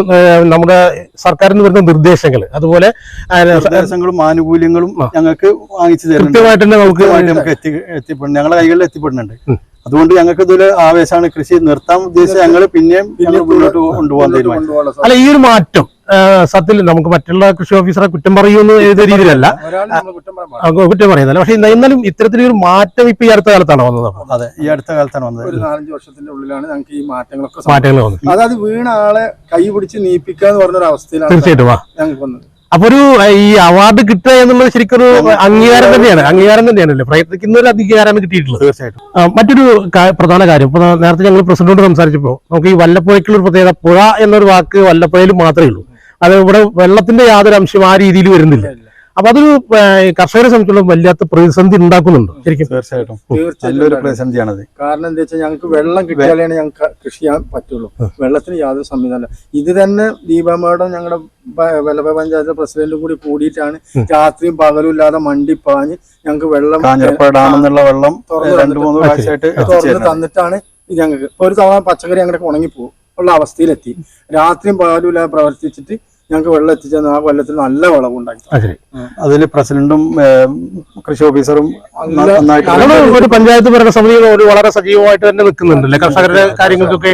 നമ്മുടെ സർക്കാരിൽ നിന്ന് വരുന്ന നിർദ്ദേശങ്ങൾ, അതുപോലെ നിർദ്ദേശങ്ങളും ആനുകൂല്യങ്ങളും ഞങ്ങൾക്ക് വാങ്ങിച്ചു തരുന്നുണ്ട്. നമുക്ക് എത്തിപ്പെടുന്നു, ഞങ്ങളുടെ കൈകളിൽ എത്തിപ്പെടുന്നുണ്ട്. അതുകൊണ്ട് ഞങ്ങൾക്ക് ഇതൊരു ആവേശമാണ്. കൃഷി നിർത്താൻ ഉദ്ദേശിച്ച് ഞങ്ങൾ പിന്നെയും മുന്നോട്ട് കൊണ്ടുപോകാൻ തീരുമാനിച്ചു. അല്ല, ഈ ഒരു മാറ്റം സത്യത്തിൽ നമുക്ക് മറ്റുള്ള കൃഷി ഓഫീസറെ കുറ്റം പറയുന്ന ഏത് രീതിയിലല്ല, കുറ്റം പറയുന്നില്ല. പക്ഷെ എന്നാലും ഇത്തരത്തിലൊരു മാറ്റം ഇപ്പൊ ഈ അടുത്ത കാലത്താണ് വന്നത്. അതെ, ഈ അടുത്ത കാലത്താണ് വന്നത്. ഒരു 4-5 വർഷത്തിന്റെ ഉള്ളിലാണ് ഞങ്ങൾക്ക് ഈ മാറ്റങ്ങൾ വന്നത്. അതായത് വീണ ആളെ കൈ പിടിച്ച് നീപ്പിക്കുക എന്ന് പറഞ്ഞൊരു അവസ്ഥയിലാണ് തീർച്ചയായിട്ടും ഞങ്ങൾക്ക് വന്നത്. അപ്പൊ ഒരു ഈ അവാർഡ് കിട്ടുക എന്നുള്ളത് ശരിക്കും ഒരു അംഗീകാരം തന്നെയാണല്ലേ, പ്രയത്നിക്കുന്ന ഒരു അംഗീകാരമാണ് കിട്ടിയിട്ടുള്ളത്. തീർച്ചയായിട്ടും. മറ്റൊരു പ്രധാന കാര്യം, ഇപ്പൊ നേരത്തെ ഞങ്ങൾ പ്രസിഡന്റോട് സംസാരിച്ചപ്പോൾ നമുക്ക് ഈ വല്ലപ്പുഴയ്ക്കുള്ള ഒരു പ്രത്യേകത, പുഴ എന്നൊരു വാക്ക് വല്ലപ്പുഴയിൽ മാത്രമേ ഉള്ളൂ. അത് ഇവിടെ വെള്ളത്തിന്റെ യാതൊരു അംശം ആ രീതിയിൽ വരുന്നില്ല. അപ്പൊ അതൊരു കർഷകരെ സംബന്ധിച്ചുള്ള വല്ലാത്ത പ്രതിസന്ധി ഉണ്ടാക്കുന്നുണ്ട് ശരിക്കും. തീർച്ചയായിട്ടും നല്ലൊരു പ്രതിസന്ധിയാണത്. കാരണം എന്താ വെച്ചാൽ ഞങ്ങൾക്ക് വെള്ളം കിട്ടിയാലേ ഞങ്ങൾക്ക് കൃഷി ചെയ്യാൻ പറ്റുള്ളൂ. വെള്ളത്തിന് യാതൊരു സംവിധാനമില്ല. ഇത് തന്നെ ദീപാമ്മയുടെ ഞങ്ങളുടെ വല്ലപ്പുഴ പഞ്ചായത്ത് പ്രസിഡന്റും കൂടി കൂടിയിട്ടാണ് രാത്രിയും പകലും ഇല്ലാതെ മണ്ടിപ്പാഞ്ഞ് ഞങ്ങൾക്ക് വെള്ളം വെള്ളം തുറന്ന് തന്നിട്ടാണ് ഇത് ഞങ്ങൾക്ക്. ഇപ്പൊ ഒരു തവണ പച്ചക്കറി ഞങ്ങളുടെ ഉണങ്ങിപ്പോകും ഉള്ള അവസ്ഥയിലെത്തി. രാത്രിയും പകലും ഇല്ലാതെ പ്രവർത്തിച്ചിട്ട് ഞങ്ങൾക്ക് വെള്ളം എത്തിച്ചാൽ ആ വെള്ളത്തിൽ നല്ല വിളവുണ്ടാക്കി. അതിൽ പ്രസിഡന്റും കൃഷി ഓഫീസറും ഒരു പഞ്ചായത്ത് ഭരണസമിതി വളരെ സജീവമായിട്ട് തന്നെ നിൽക്കുന്നുണ്ടല്ലേ കർഷകരുടെ കാര്യങ്ങൾക്കൊക്കെ.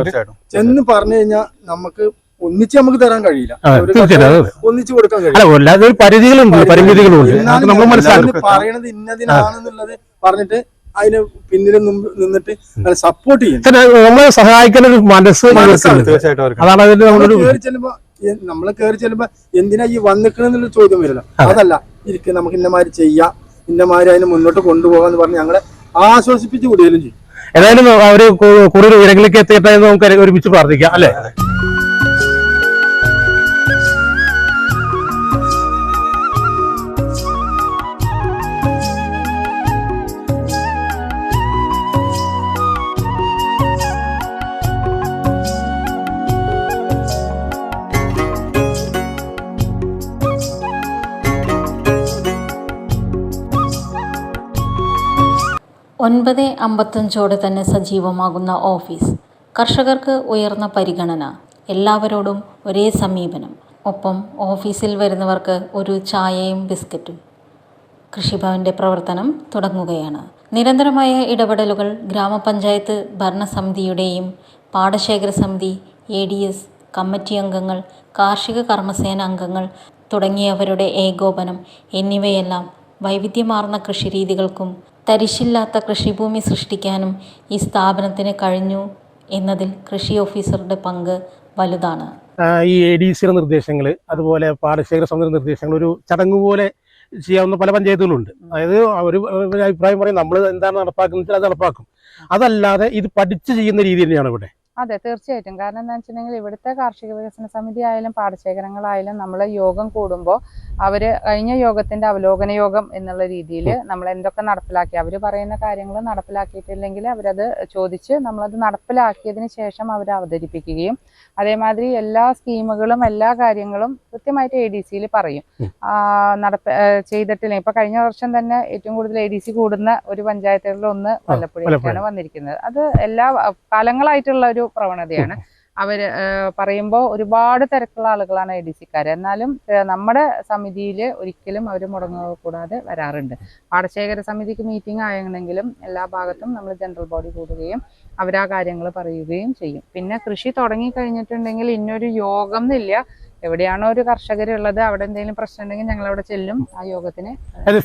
ചെന്ന് പറഞ്ഞു കഴിഞ്ഞാൽ നമുക്ക് ഒന്നിച്ച് നമുക്ക് തരാൻ കഴിയില്ല, ഒന്നിച്ചു കൊടുക്കാൻ കഴിയില്ല. പരിധികളുണ്ട്, പരിമിതികളുണ്ട്. പറയണത് ഇന്നതിനാണെന്നുള്ളത് പറഞ്ഞിട്ട് അതിന് പിന്നിൽ നിന്നിട്ട് സപ്പോർട്ട് ചെയ്യും, നമ്മളെ സഹായിക്കാൻ ഒരു മനസ്സ്. അതാണ് അതിൽ നമ്മള് കയറി ചെല്ലുമ്പോ എന്തിനാ ഈ വന്നിക്കണെന്നുള്ള ചോദ്യം വരില്ല. അതല്ല, ഇരിക്കും നമുക്ക് ഇന്നമാതിരി ചെയ്യാം, ഇന്നമാതിരി അതിന് മുന്നോട്ട് കൊണ്ടുപോകാന്ന് പറഞ്ഞ് ഞങ്ങളെ ആശ്വസിപ്പിച്ച് വിടുകയും ചെയ്യും. ഏതായാലും അവര് കൂടുതൽ ഉയരങ്ങളിലേക്ക് എത്തിയിട്ടെ എന്ന് നമുക്ക് ഒരുമിച്ച് പ്രാർത്ഥിക്കാം അല്ലെ. ഒൻപത് 55 തന്നെ സജീവമാകുന്ന ഓഫീസ്. കർഷകർക്ക് ഉയർന്ന പരിഗണന, എല്ലാവരോടും ഒരേ സമീപനം, ഒപ്പം ഓഫീസിൽ വരുന്നവർക്ക് ഒരു ചായയും ബിസ്ക്കറ്റും. കൃഷിഭവൻ്റെ പ്രവർത്തനം തുടങ്ങുകയാണ്. നിരന്തരമായ ഇടപെടലുകൾ ഗ്രാമപഞ്ചായത്ത് ഭരണസമിതിയുടെയും പാടശേഖര സമിതി, ADS, കമ്മിറ്റി അംഗങ്ങൾ, കാർഷിക കർമ്മസേന അംഗങ്ങൾ തുടങ്ങിയവരുടെ ഏകോപനം എന്നിവയെല്ലാം വൈവിധ്യമാർന്ന കൃഷിരീതികൾക്കും തരിശില്ലാത്ത കൃഷിഭൂമി സൃഷ്ടിക്കാനും ഈ സ്ഥാപനത്തിന് കഴിഞ്ഞു എന്നതിൽ കൃഷി ഓഫീസറുടെ പങ്ക് വലുതാണ്. ഈ ADC നിർദ്ദേശങ്ങൾ, അതുപോലെ പാടശേഖര സമിതി നിർദ്ദേശങ്ങൾ ഒരു ചടങ്ങ് പോലെ ചെയ്യാവുന്ന പല പഞ്ചായത്തുകളുണ്ട്. അതായത് ഒരു അഭിപ്രായം പറയും, നമ്മൾ എന്താണ് നടപ്പാക്കുന്നത് അത് നടപ്പാക്കും. അതല്ലാതെ ഇത് പഠിച്ച് ചെയ്യുന്ന രീതി തന്നെയാണ് ഇവിടെ. അതെ, തീർച്ചയായിട്ടും. കാരണം എന്താ വെച്ചിട്ടുണ്ടെങ്കിൽ ഇവിടുത്തെ കാർഷിക വികസന സമിതി ആയാലും പാടശേഖരങ്ങളായാലും നമ്മൾ യോഗം കൂടുമ്പോൾ അവര് കഴിഞ്ഞ യോഗത്തിന്റെ അവലോകന യോഗം എന്നുള്ള രീതിയിൽ നമ്മൾ എന്തൊക്കെ നടപ്പിലാക്കി, അവർ പറയുന്ന കാര്യങ്ങൾ നടപ്പിലാക്കിയിട്ടില്ലെങ്കിൽ അവരത് ചോദിച്ച് നമ്മളത് നടപ്പിലാക്കിയതിന് ശേഷം അവർ അവതരിപ്പിക്കുകയും അതേമാതിരി എല്ലാ സ്കീമുകളും എല്ലാ കാര്യങ്ങളും കൃത്യമായിട്ട് ADCയിൽ പറയും. ചെയ്തിട്ടില്ല. ഇപ്പൊ കഴിഞ്ഞ വർഷം തന്നെ ഏറ്റവും കൂടുതൽ ADC കൂടുന്ന ഒരു പഞ്ചായത്തുകളിൽ ഒന്ന് വല്ലപ്പുഴയാണ് വന്നിരിക്കുന്നത്. അത് എല്ലാ കാലങ്ങളായിട്ടുള്ള ഒരു പ്രവണതയാണ്. അവര് പറയുമ്പോൾ ഒരുപാട് തിരക്കുള്ള ആളുകളാണ് ADCക്കാർ. എന്നാലും നമ്മുടെ സമിതിയിൽ ഒരിക്കലും അവർ മുടങ്ങുക കൂടാതെ വരാറുണ്ട്. പാടശേഖര സമിതിക്ക് മീറ്റിംഗ് ആയെങ്കിലും എല്ലാ ഭാഗത്തും നമ്മൾ ജനറൽ ബോഡി കൂടുകയും അവരാ കാര്യങ്ങൾ പറയുകയും ചെയ്യും. പിന്നെ കൃഷി തുടങ്ങി കഴിഞ്ഞിട്ടുണ്ടെങ്കിൽ ഇന്നൊരു യോഗം എന്നില്ല. എവിടെയാണോ ഒരു കർഷകരുള്ളത് അവിടെ എന്തെങ്കിലും പ്രശ്നം ഉണ്ടെങ്കിൽ ഞങ്ങൾ അവിടെ ചെല്ലും. ആ യോഗത്തിന്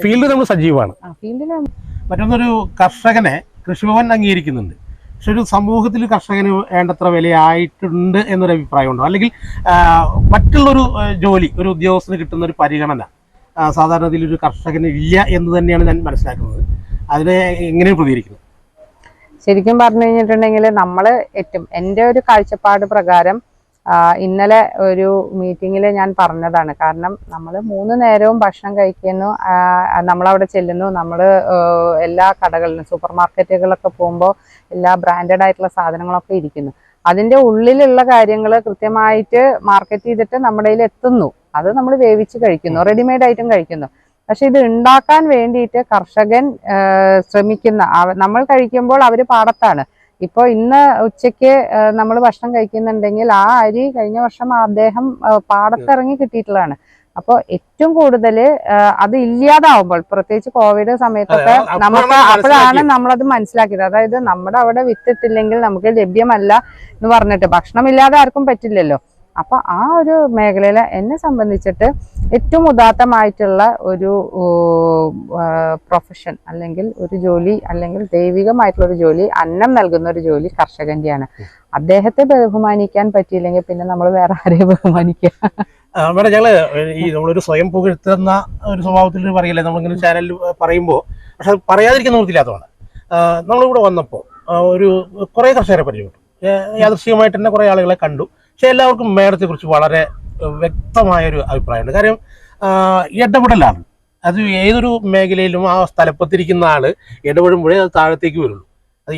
ഫീൽഡ് നമ്മൾ സജീവമാണ്. മറ്റൊന്നൊരു കർഷകനെ കൃഷിഭവൻ അംഗീകരിക്കുന്നുണ്ട്. പക്ഷെ ഒരു സമൂഹത്തിൽ കർഷകന് വേണ്ടത്ര വിലയായിട്ടുണ്ട് എന്നൊരു അഭിപ്രായമുണ്ടോ? അല്ലെങ്കിൽ മറ്റുള്ളൊരു ജോലി, ഒരു ഉദ്യോഗസ്ഥന് കിട്ടുന്ന ഒരു പരിഗണന സാധാരണത്തിൽ ഒരു കർഷകന് ഇല്ല എന്ന് തന്നെയാണ് ഞാൻ മനസ്സിലാക്കുന്നത്. അതിനെ എങ്ങനെയാണ് പ്രതികരിക്കുന്നത്? ശരിക്കും പറഞ്ഞു കഴിഞ്ഞിട്ടുണ്ടെങ്കിൽ നമ്മൾ എൻ്റെ ഒരു കാഴ്ചപ്പാട് പ്രകാരം ഇന്നലെ ഒരു മീറ്റിങ്ങിൽ ഞാൻ പറഞ്ഞതാണ്. കാരണം നമ്മൾ 3 നേരവും ഭക്ഷണം കഴിക്കുന്നു, നമ്മളവിടെ ചെല്ലുന്നു, നമ്മൾ എല്ലാ കടകളിലും സൂപ്പർ മാർക്കറ്റുകളിലൊക്കെ പോകുമ്പോൾ എല്ലാ ബ്രാൻഡഡ് ആയിട്ടുള്ള സാധനങ്ങളൊക്കെ ഇരിക്കുന്നു. അതിൻ്റെ ഉള്ളിലുള്ള കാര്യങ്ങൾ കൃത്യമായിട്ട് മാർക്കറ്റ് ചെയ്തിട്ട് നമ്മുടെ കയ്യിൽ എത്തുന്നു. അത് നമ്മൾ വേവിച്ച് കഴിക്കുന്നു, റെഡിമെയ്ഡ് ആയിട്ടും കഴിക്കുന്നു. പക്ഷെ ഇത് ഉണ്ടാക്കാൻ വേണ്ടിയിട്ട് കർഷകൻ ശ്രമിക്കുന്ന, നമ്മൾ കഴിക്കുമ്പോൾ അവർ പാടത്താണ്. ഇപ്പോൾ ഇന്ന് ഉച്ചയ്ക്ക് നമ്മൾ ഭക്ഷണം കഴിക്കുന്നുണ്ടെങ്കിൽ ആ അരി കഴിഞ്ഞ വർഷം അദ്ദേഹം പാടത്തിറങ്ങി കിട്ടിയിട്ടുള്ളതാണ്. അപ്പോൾ ഏറ്റവും കൂടുതൽ അത് ഇല്ലാതാവുമ്പോൾ, പ്രത്യേകിച്ച് കോവിഡ് സമയത്തൊക്കെ നമുക്ക് അപ്പോഴാണ് നമ്മളത് മനസ്സിലാക്കിയത്. അതായത് നമ്മുടെ അവിടെ വിത്തിട്ടില്ലെങ്കിൽ നമുക്ക് ലഭ്യമല്ല എന്ന് പറഞ്ഞിട്ട്, ഭക്ഷണമില്ലാതെ ആർക്കും പറ്റില്ലല്ലോ. അപ്പൊ ആ ഒരു മേഖലയിൽ എന്നെ സംബന്ധിച്ചിട്ട് ഏറ്റവും ഉദാത്തമായിട്ടുള്ള ഒരു പ്രൊഫഷൻ അല്ലെങ്കിൽ ഒരു ജോലി അല്ലെങ്കിൽ ദൈവികമായിട്ടുള്ള ഒരു ജോലി, അന്നം നൽകുന്ന ഒരു ജോലി കർഷകന്റെയാണ്. അദ്ദേഹത്തെ ബഹുമാനിക്കാൻ പറ്റിയില്ലെങ്കിൽ പിന്നെ നമ്മൾ വേറെ ആരെയും ബഹുമാനിക്കുക? മേഡം, ഞങ്ങള് ഈ നമ്മളൊരു സ്വയം പുകഴ്ത്തുന്ന ഒരു സ്വഭാവത്തിൽ പറയില്ലേ നമ്മളിങ്ങനെ ചാനലിൽ പറയുമ്പോൾ, പക്ഷെ പറയാതിരിക്കുന്ന നിർത്തില്ലാത്തതാണ്. നമ്മളിവിടെ വന്നപ്പോൾ ഒരു കുറേ കർഷകരെ പരിചയപ്പെട്ടു. യാദൃശ്ചികമായിട്ട് തന്നെ കുറേ ആളുകളെ കണ്ടു. പക്ഷെ എല്ലാവർക്കും മേഡത്തെ കുറിച്ച് വളരെ വ്യക്തമായൊരു അഭിപ്രായമുണ്ട്. കാര്യം ഇടപെടലാണ്. അത് ഏതൊരു മേഖലയിലും ആ സ്ഥലപ്പത്തിരിക്കുന്ന ആള് ഇടപെടുമ്പോഴേ അത് താഴത്തേക്ക് വരുള്ളൂ. അത്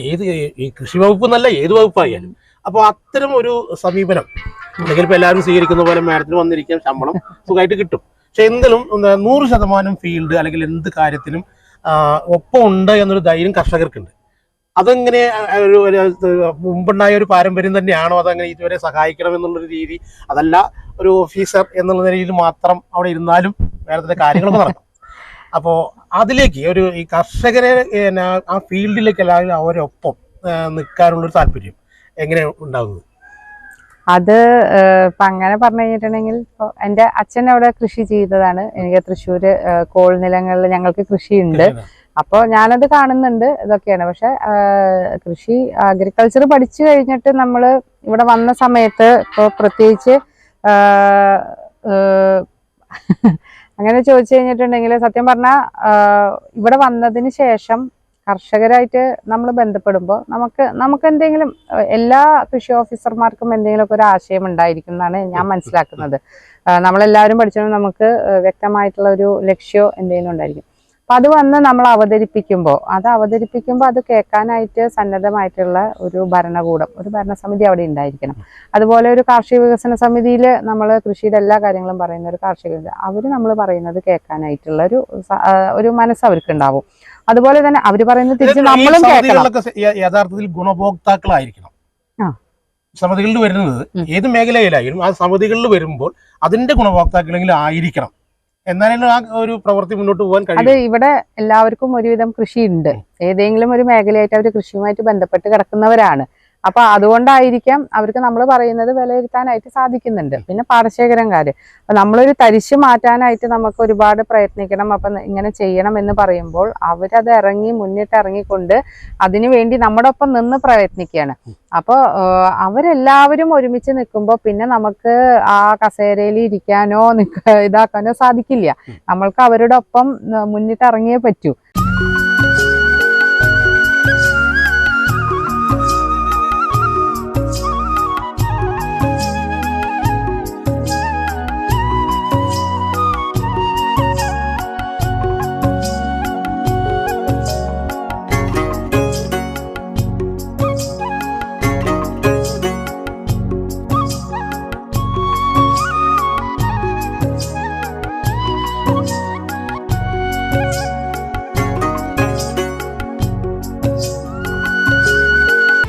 ഈ കൃഷി വകുപ്പ് എന്നല്ല, ഏത് വകുപ്പായാലും. അപ്പോൾ അത്തരം ഒരു സമീപനം അല്ലെങ്കിൽ ഇപ്പോൾ എല്ലാവരും സ്വീകരിക്കുന്ന പോലെ മേഡത്തിന് വന്നിരിക്കാൻ ശമ്പളം സുഖമായിട്ട് കിട്ടും. പക്ഷെ എന്തിലും 100% ഫീൽഡ് അല്ലെങ്കിൽ എന്ത് കാര്യത്തിനും ഒപ്പം ഉണ്ട് എന്നൊരു ധൈര്യം കർഷകർക്കുണ്ട്. അതെങ്ങനെ ഒരു മുമ്പുണ്ടായ ഒരു പാരമ്പര്യം തന്നെയാണോ, അതങ്ങനെ ഇതുവരെ സഹായിക്കണം എന്നുള്ളൊരു രീതി? അതല്ല, ഒരു ഓഫീസർ എന്നുള്ള നിലയിൽ മാത്രം അവിടെ ഇരുന്നാലും വേറെ കാര്യങ്ങളൊക്കെ നടക്കും. അപ്പോൾ അതിലേക്ക് ഈ കർഷകരെ ആ ഫീൽഡിലേക്ക് എല്ലാവരും അവരൊപ്പം നിൽക്കാനുള്ളൊരു താല്പര്യം എങ്ങനെ ഉണ്ടാകുന്നത്? അത് ഇപ്പൊ അങ്ങനെ പറഞ്ഞു കഴിഞ്ഞിട്ടുണ്ടെങ്കിൽ, ഇപ്പോൾ എൻ്റെ അച്ഛൻ അവിടെ കൃഷി ചെയ്തതാണ്. എനിക്ക് തൃശ്ശൂര് കോൾ നിലങ്ങളിൽ ഞങ്ങൾക്ക് കൃഷിയുണ്ട്. അപ്പോൾ ഞാനത് കാണുന്നുണ്ട്, ഇതൊക്കെയാണ്. പക്ഷെ കൃഷി അഗ്രികൾച്ചർ പഠിച്ചു കഴിഞ്ഞിട്ട് നമ്മൾ ഇവിടെ വന്ന സമയത്ത്, ഇപ്പോൾ പ്രത്യേകിച്ച് അങ്ങനെ ചോദിച്ചു കഴിഞ്ഞിട്ടുണ്ടെങ്കിൽ, സത്യം പറഞ്ഞാൽ ഇവിടെ വന്നതിന് ശേഷം കർഷകരായിട്ട് നമ്മൾ ബന്ധപ്പെടുമ്പോൾ നമുക്ക് എന്തെങ്കിലും എല്ലാ കൃഷി ഓഫീസർമാർക്കും എന്തെങ്കിലുമൊക്കെ ഒരു ആശയം ഉണ്ടായിരിക്കും എന്നാണ് ഞാൻ മനസ്സിലാക്കുന്നത്. നമ്മളെല്ലാവരും പഠിച്ചാൽ നമുക്ക് വ്യക്തമായിട്ടുള്ള ഒരു ലക്ഷ്യമോ എന്തെങ്കിലും ഉണ്ടായിരിക്കും. അപ്പം അത് വന്ന് നമ്മൾ അവതരിപ്പിക്കുമ്പോൾ അത് കേൾക്കാനായിട്ട് സന്നദ്ധമായിട്ടുള്ള ഒരു ഭരണകൂടം, ഒരു ഭരണസമിതി അവിടെ ഉണ്ടായിരിക്കണം. അതുപോലെ ഒരു കാർഷിക വികസന സമിതിയിൽ നമ്മൾ കൃഷിയുടെ എല്ലാ കാര്യങ്ങളും പറയുന്ന ഒരു കാർഷിക അവർ നമ്മൾ പറയുന്നത് കേൾക്കാനായിട്ടുള്ള ഒരു മനസ്സ് അവർക്ക് ഉണ്ടാവും. അതുപോലെ തന്നെ അവർ പറയുന്നത് തിരിച്ച് നമ്മളും കേൾക്കണം. യഥാർത്ഥത്തിൽ ഗുണഭോക്താക്കളായിരിക്കണം സമിതികളിൽ വരുന്നത്. ഏത് മേഖലയിലായാലും ആ സമിതികളിൽ വരുമ്പോൾ അതിന്റെ ഗുണഭോക്താക്കളെങ്കിലും ആയിരിക്കണം. എന്നാലും ആ ഒരു പ്രവൃത്തി മുന്നോട്ട് പോകാൻ കഴിയും. അത് ഇവിടെ എല്ലാവർക്കും ഒരുവിധം കൃഷിയുണ്ട്. ഏതെങ്കിലും ഒരു മേഖലയായിട്ട് അവർ കൃഷിയുമായിട്ട് ബന്ധപ്പെട്ട് കിടക്കുന്നവരാണ്. അപ്പൊ അതുകൊണ്ടായിരിക്കാം അവർക്ക് നമ്മൾ പറയുന്നത് വിലയിരുത്താനായിട്ട് സാധിക്കുന്നുണ്ട്. പിന്നെ പാടശേഖരംകാര് അപ്പൊ നമ്മളൊരു തരിശ് മാറ്റാനായിട്ട് നമുക്ക് ഒരുപാട് പ്രയത്നിക്കണം, അപ്പൊ ഇങ്ങനെ ചെയ്യണം എന്ന് പറയുമ്പോൾ അവരത് മുന്നിട്ട് ഇറങ്ങിക്കൊണ്ട് അതിനു വേണ്ടി നമ്മുടെ ഒപ്പം നിന്ന് പ്രയത്നിക്കുകയാണ്. അപ്പോൾ അവരെല്ലാവരും ഒരുമിച്ച് നിൽക്കുമ്പോൾ പിന്നെ നമുക്ക് ആ കസേരയിൽ ഇരിക്കാനോ ഇതാക്കാനോ സാധിക്കില്ല. നമ്മൾക്ക് അവരുടെ ഒപ്പം മുന്നിട്ട് ഇറങ്ങിയേ പറ്റൂ.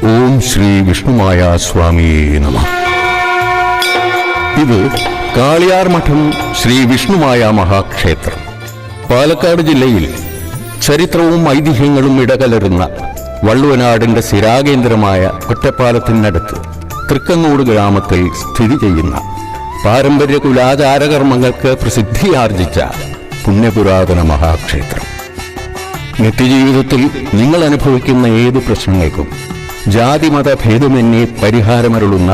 ഓം ശ്രീ വിഷ്ണുമായ സ്വാമിയേ നമഃ. ഇത് കാളിയാർ മഠം ശ്രീ വിഷ്ണുമായ മഹാക്ഷേത്രം. പാലക്കാട് ജില്ലയിൽ ചരിത്രവും ഐതിഹ്യങ്ങളും ഇടകലരുന്ന വള്ളുവനാടിന്റെ സ്ഥിരാകേന്ദ്രമായ ഒറ്റപ്പാലത്തിനടുത്ത് തൃക്കങ്ങോട് ഗ്രാമത്തിൽ സ്ഥിതി ചെയ്യുന്ന പാരമ്പര്യ കുലാചാരകർമ്മങ്ങൾക്ക് പ്രസിദ്ധിയാർജിച്ച പുണ്യപുരാതന മഹാക്ഷേത്രം. നിത്യജീവിതത്തിൽ നിങ്ങൾ അനുഭവിക്കുന്ന ഏത് പ്രശ്നങ്ങൾക്കും ജാതിമത ഭേദമന്യേ പരിഹാരമരുളുന്ന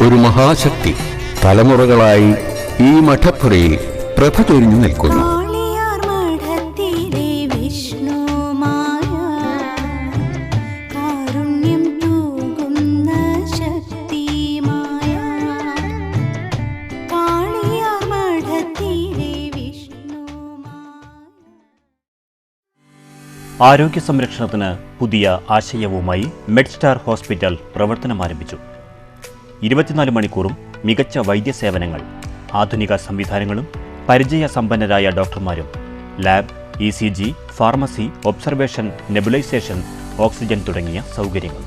ഒരു മഹാശക്തി തലമുറകളായി ഈ മഠപ്പുരയിൽ പ്രഭ ചൊരിഞ്ഞു നിൽക്കുന്നു. ആരോഗ്യ സംരക്ഷണത്തിന് പുതിയ ആശയവുമായി മെഡ്സ്റ്റാർ ഹോസ്പിറ്റൽ പ്രവർത്തനം ആരംഭിച്ചു. 24 മണിക്കൂറും മികച്ച വൈദ്യസേവനങ്ങൾ, ആധുനിക സംവിധാനങ്ങളും പരിചയസമ്പന്നരായ ഡോക്ടർമാരും, lab, ECG, pharmacy, observation, nebulisation, oxygen തുടങ്ങിയ സൗകര്യങ്ങൾ.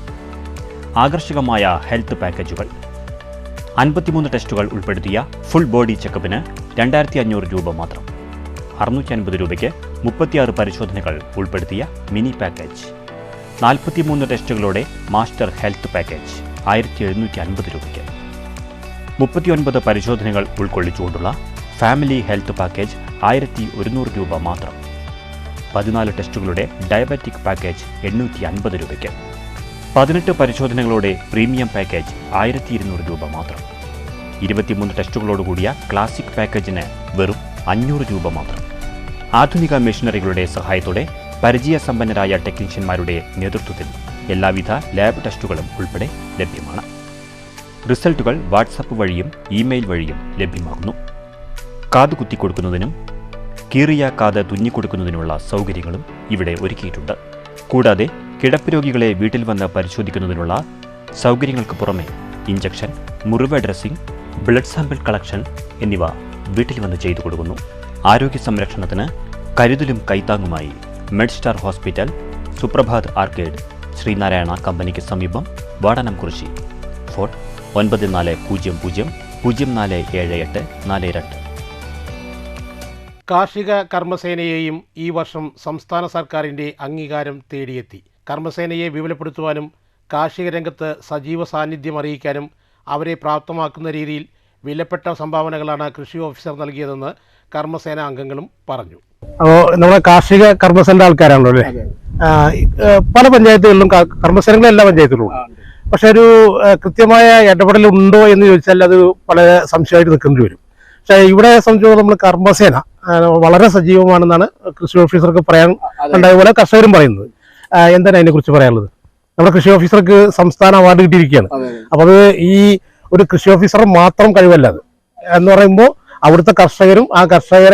ആകർഷകമായ ഹെൽത്ത് പാക്കേജുകൾ. 53 ടെസ്റ്റുകൾ ഉൾപ്പെടുത്തിയ ഫുൾ ബോഡി ചെക്കപ്പിന് 2500 രൂപ മാത്രം. 650 രൂപയ്ക്ക് 36 പരിശോധനകൾ ഉൾപ്പെടുത്തിയ മിനി പാക്കേജ്. 43 ടെസ്റ്റുകളോടെ മാസ്റ്റർ ഹെൽത്ത് പാക്കേജ് 1750 രൂപയ്ക്ക്. 39 പരിശോധനകൾ ഉൾക്കൊള്ളിച്ചുകൊണ്ടുള്ള ഫാമിലി ഹെൽത്ത് പാക്കേജ് 1100 രൂപ മാത്രം. 14 ടെസ്റ്റുകളുടെ ഡയബറ്റിക് പാക്കേജ് 850 രൂപയ്ക്ക്. 18 പരിശോധനകളോടെ പ്രീമിയം പാക്കേജ് 1200 രൂപ മാത്രം. 23 ടെസ്റ്റുകളോടുകൂടിയ ക്ലാസിക് പാക്കേജിന് വെറും 500 രൂപ മാത്രം. ആധുനിക മെഷീനറികളുടെ സഹായത്തോടെ പരിചയസമ്പന്നരായ ടെക്നീഷ്യന്മാരുടെ നേതൃത്വത്തിൽ എല്ലാവിധ ലാബ് ടെസ്റ്റുകളും ഉൾപ്പെടെ ലഭ്യമാണ്. റിസൾട്ടുകൾ വാട്സപ്പ് വഴിയും ഇമെയിൽ വഴിയും ലഭ്യമാകുന്നു. കാത് കുത്തിക്കൊടുക്കുന്നതിനും കീറിയ കാത് തുന്നിക്കൊടുക്കുന്നതിനുള്ള സൗകര്യങ്ങളും ഇവിടെ ഒരുക്കിയിട്ടുണ്ട്. കൂടാതെ കിടപ്പ് രോഗികളെ വീട്ടിൽ വന്ന് പരിശോധിക്കുന്നതിനുള്ള സൗകര്യങ്ങൾക്ക് പുറമെ ഇഞ്ചക്ഷൻ, മുറിവ് ഡ്രസ്സിംഗ്, ബ്ലഡ് സാമ്പിൾ കളക്ഷൻ എന്നിവ വീട്ടിൽ വന്ന് ചെയ്തു കൊടുക്കുന്നു. ആരോഗ്യ സംരക്ഷണത്തിന് കരുതലും കൈത്താങ്ങുമായി Medstar hospital, Suprabhat arcade, Sreenarayana കമ്പനിക്ക് സമീപം, വാടാനംകുറിശി. ഫോൺ 9400 047842. കാർഷിക കർമ്മസേനയെയും ഈ വർഷം സംസ്ഥാന സർക്കാരിൻ്റെ അംഗീകാരം തേടിയെത്തി. കർമ്മസേനയെ വിപുലപ്പെടുത്തുവാനും കാർഷിക രംഗത്ത് സജീവ സാന്നിധ്യം അറിയിക്കാനും അവരെ പ്രാപ്തമാക്കുന്ന രീതിയിൽ വിലപ്പെട്ട സംഭാവനകളാണ് കൃഷി ഓഫീസർ നൽകിയതെന്ന് കർമ്മസേന അംഗങ്ങളും പറഞ്ഞു. അപ്പോൾ നമ്മുടെ കാർഷിക കർമ്മസേന ആൾക്കാരാണല്ലോ അല്ലേ? പല പഞ്ചായത്തുകളിലും കർമ്മസേനകളും എല്ലാ പഞ്ചായത്തിലും, പക്ഷെ ഒരു കൃത്യമായ ഇടപെടൽ ഉണ്ടോ എന്ന് ചോദിച്ചാൽ അത് വളരെ സംശയമായിട്ട് നിൽക്കേണ്ടി വരും. പക്ഷേ ഇവിടെ സംബന്ധിച്ചിടത്തോളം നമ്മൾ കർമ്മസേന വളരെ സജീവമാണെന്നാണ് കൃഷി ഓഫീസർക്ക് പറയാൻ ഉണ്ടായ പോലെ കർഷകരും പറയുന്നത്. എന്താണ് അതിനെക്കുറിച്ച് പറയാനുള്ളത്? നമ്മുടെ കൃഷി ഓഫീസർക്ക് സംസ്ഥാന അവാർഡ് കിട്ടിയിരിക്കുകയാണ്. അപ്പോൾ അത് ഈ ഒരു കൃഷി ഓഫീസർ മാത്രം കഴിവല്ല അത് എന്ന് പറയുമ്പോൾ അവിടുത്തെ കർഷകരും ആ കർഷകർ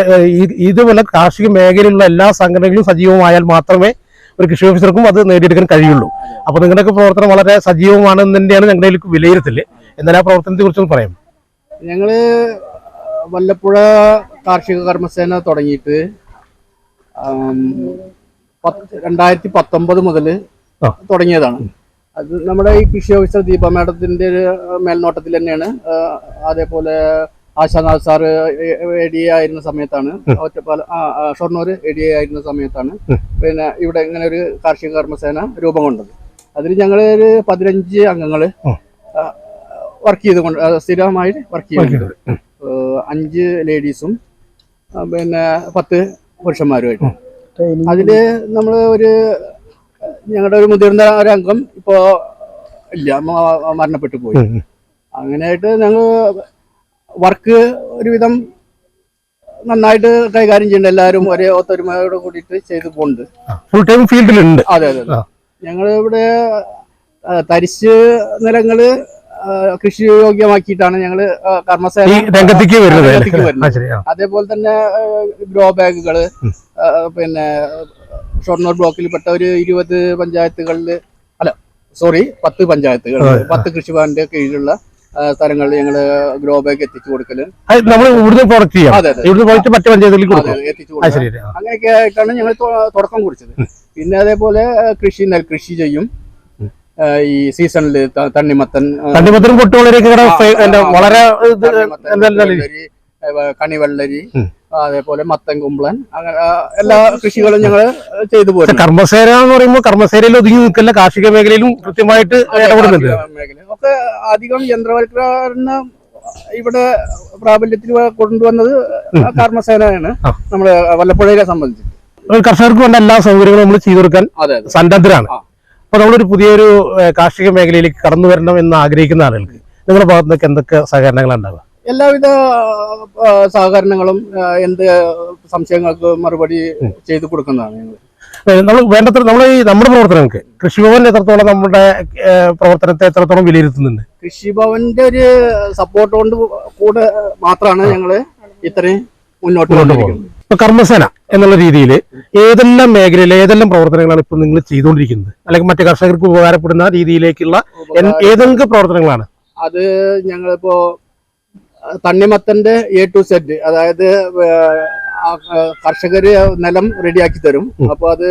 ഇതുപോലെ കാർഷിക മേഖലയിലുള്ള എല്ലാ സംഘടനകളും സജീവമായാൽ മാത്രമേ ഒരു കൃഷി ഓഫീസർക്കും അത് നേടിയെടുക്കാൻ കഴിയുള്ളൂ. അപ്പോൾ നിങ്ങളുടെയൊക്കെ പ്രവർത്തനം വളരെ സജീവമാണെന്ന് തന്നെയാണ് ഞങ്ങളുടെ വിലയിരുത്തൽ. എന്നാൽ ആ പ്രവർത്തനത്തെ കുറിച്ചൊന്ന് പറയാം. ഞങ്ങള് വല്ലപ്പുഴ കാർഷിക കർമ്മസേന തുടങ്ങിയിട്ട് 2019 മുതൽ തുടങ്ങിയതാണ്. അത് നമ്മുടെ ഈ കൃഷി ഓഫീസർ ദീപ മാഡത്തിന്റെ മേൽനോട്ടത്തിൽ തന്നെയാണ്. അതേപോലെ ആശാനാഥ് സാറ് ADA ആയിരുന്ന സമയത്താണ്, ഷൊർണൂർ ADA ആയിരുന്ന സമയത്താണ് പിന്നെ ഇവിടെ ഇങ്ങനെ ഒരു കാർഷിക കർമ്മസേന രൂപം കൊണ്ടത്. അതിൽ ഞങ്ങൾ ഒരു 15 അംഗങ്ങൾ വർക്ക് ചെയ്തുകൊണ്ട് സ്ഥിരമായി വർക്ക് ചെയ്യുന്നുണ്ട്. 5 ലേഡീസും പിന്നെ 10 പുരുഷന്മാരുമായിട്ട്. അതില് നമ്മൾ ഞങ്ങളുടെ ഒരു മുതിർന്ന ഒരു അംഗം ഇപ്പോ ഇല്ല, മരണപ്പെട്ടു പോയി. അങ്ങനെയായിട്ട് ഞങ്ങൾ വർക്ക് ഒരുവിധം നന്നായിട്ട് കൈകാര്യം ചെയ്യുന്നുണ്ട്. എല്ലാവരും ഒരേ ഒത്തൊരുമയോട് കൂടിയിട്ട് ചെയ്തു പോകുന്നുണ്ട്. ഫുൾ ടൈം ഫീൽഡിലുണ്ട്. അതെ അതെ. ഞങ്ങൾ ഇവിടെ തരിശ് നിലങ്ങള് കൃഷി യോഗ്യമാക്കിയിട്ടാണ് ഞങ്ങള് കർമ്മസേന രംഗത്തേക്ക് വരുന്നത്. അതേപോലെ തന്നെ ഗ്രോ ബാഗുകള് പിന്നെ ഷൊർണൂർ ബ്ലോക്കിൽപ്പെട്ട ഒരു 20 പഞ്ചായത്തുകളില് 10 പഞ്ചായത്തുകൾ 10 കൃഷിഭവന്റെ കീഴിലുള്ള സ്ഥലങ്ങളിൽ ഞങ്ങള് ഗ്രോ ബാഗ് എത്തിച്ചു കൊടുക്കല്. എത്തിച്ചു കൊടുക്കല് അങ്ങനെയൊക്കെ ആയിട്ടാണ് ഞങ്ങൾ തുടക്കം കുറിച്ചത്. പിന്നെ അതേപോലെ നെൽകൃഷി ചെയ്യും. ഈ സീസണില് തണ്ണിമത്തൻ വളരെ കണിവെള്ളരി, അതേപോലെ മത്തൻ കുമ്പളൻ, അങ്ങനെ എല്ലാ കൃഷികളും ഞങ്ങൾ ചെയ്തു പോകും. കർമ്മസേന എന്ന് പറയുമ്പോൾ കർമ്മസേനയിൽ ഒതുങ്ങി നിൽക്കില്ല, കാർഷിക മേഖലയിലും കൃത്യമായിട്ട് ഇടപെടുന്നുണ്ട്. ഒക്കെ അധികം യന്ത്രവൽക്കരണം ഇവിടെ പ്രാബല്യത്തിൽ കൊണ്ടുവന്നത് കർമ്മസേനയാണ് നമ്മുടെ വല്ലപ്പുഴയെ സംബന്ധിച്ച്. കർഷകർക്ക് വേണ്ട എല്ലാ സൗകര്യങ്ങളും നമ്മൾ ചെയ്തു കൊടുക്കാൻ സന്നദ്ധരാണ്. അപ്പൊ നമ്മളൊരു പുതിയൊരു കാർഷിക മേഖലയിലേക്ക് കടന്നു വരണം എന്ന് ആഗ്രഹിക്കുന്ന ആളുകൾക്ക് നിങ്ങളുടെ ഭാഗത്ത് നിന്നൊക്കെ എന്തൊക്കെ സഹകരണങ്ങളാണ് ഉണ്ടാവുക? എല്ലാവിധ സഹകരണങ്ങളും എന്ത് സംശയങ്ങൾക്ക് മറുപടി ചെയ്തു കൊടുക്കുന്നതാണ് ഞങ്ങൾ. നമ്മൾ വേണ്ടത്ര നമ്മുടെ പ്രവർത്തനങ്ങൾക്ക് കൃഷിഭവൻ എത്രത്തോളം നമ്മുടെ പ്രവർത്തനത്തെ എത്രത്തോളം വിലയിരുത്തുന്നുണ്ട്? കൃഷിഭവന്റെ ഒരു സപ്പോർട്ട് കൊണ്ട് കൂടെ മാത്രമാണ് ഞങ്ങള് ഇത്രയും മുന്നോട്ട് കൊണ്ടുപോകുന്നത്. ഇപ്പൊ കർമ്മസേന എന്നുള്ള രീതിയിൽ ഏതെല്ലാം മേഖലയിൽ ഏതെല്ലാം പ്രവർത്തനങ്ങളാണ് ഇപ്പൊ നിങ്ങൾ ചെയ്തുകൊണ്ടിരിക്കുന്നത്, അല്ലെങ്കിൽ മറ്റു കർഷകർക്ക് ഉപകാരപ്പെടുന്ന രീതിയിലേക്കുള്ള ഏതെങ്കിലും പ്രവർത്തനങ്ങളാണ്? അത് ഞങ്ങളിപ്പോ തണ്ണിമത്തന്റെ A to Z, അതായത് കർഷകര് നിലം റെഡിയാക്കി തരും. അപ്പൊ അത്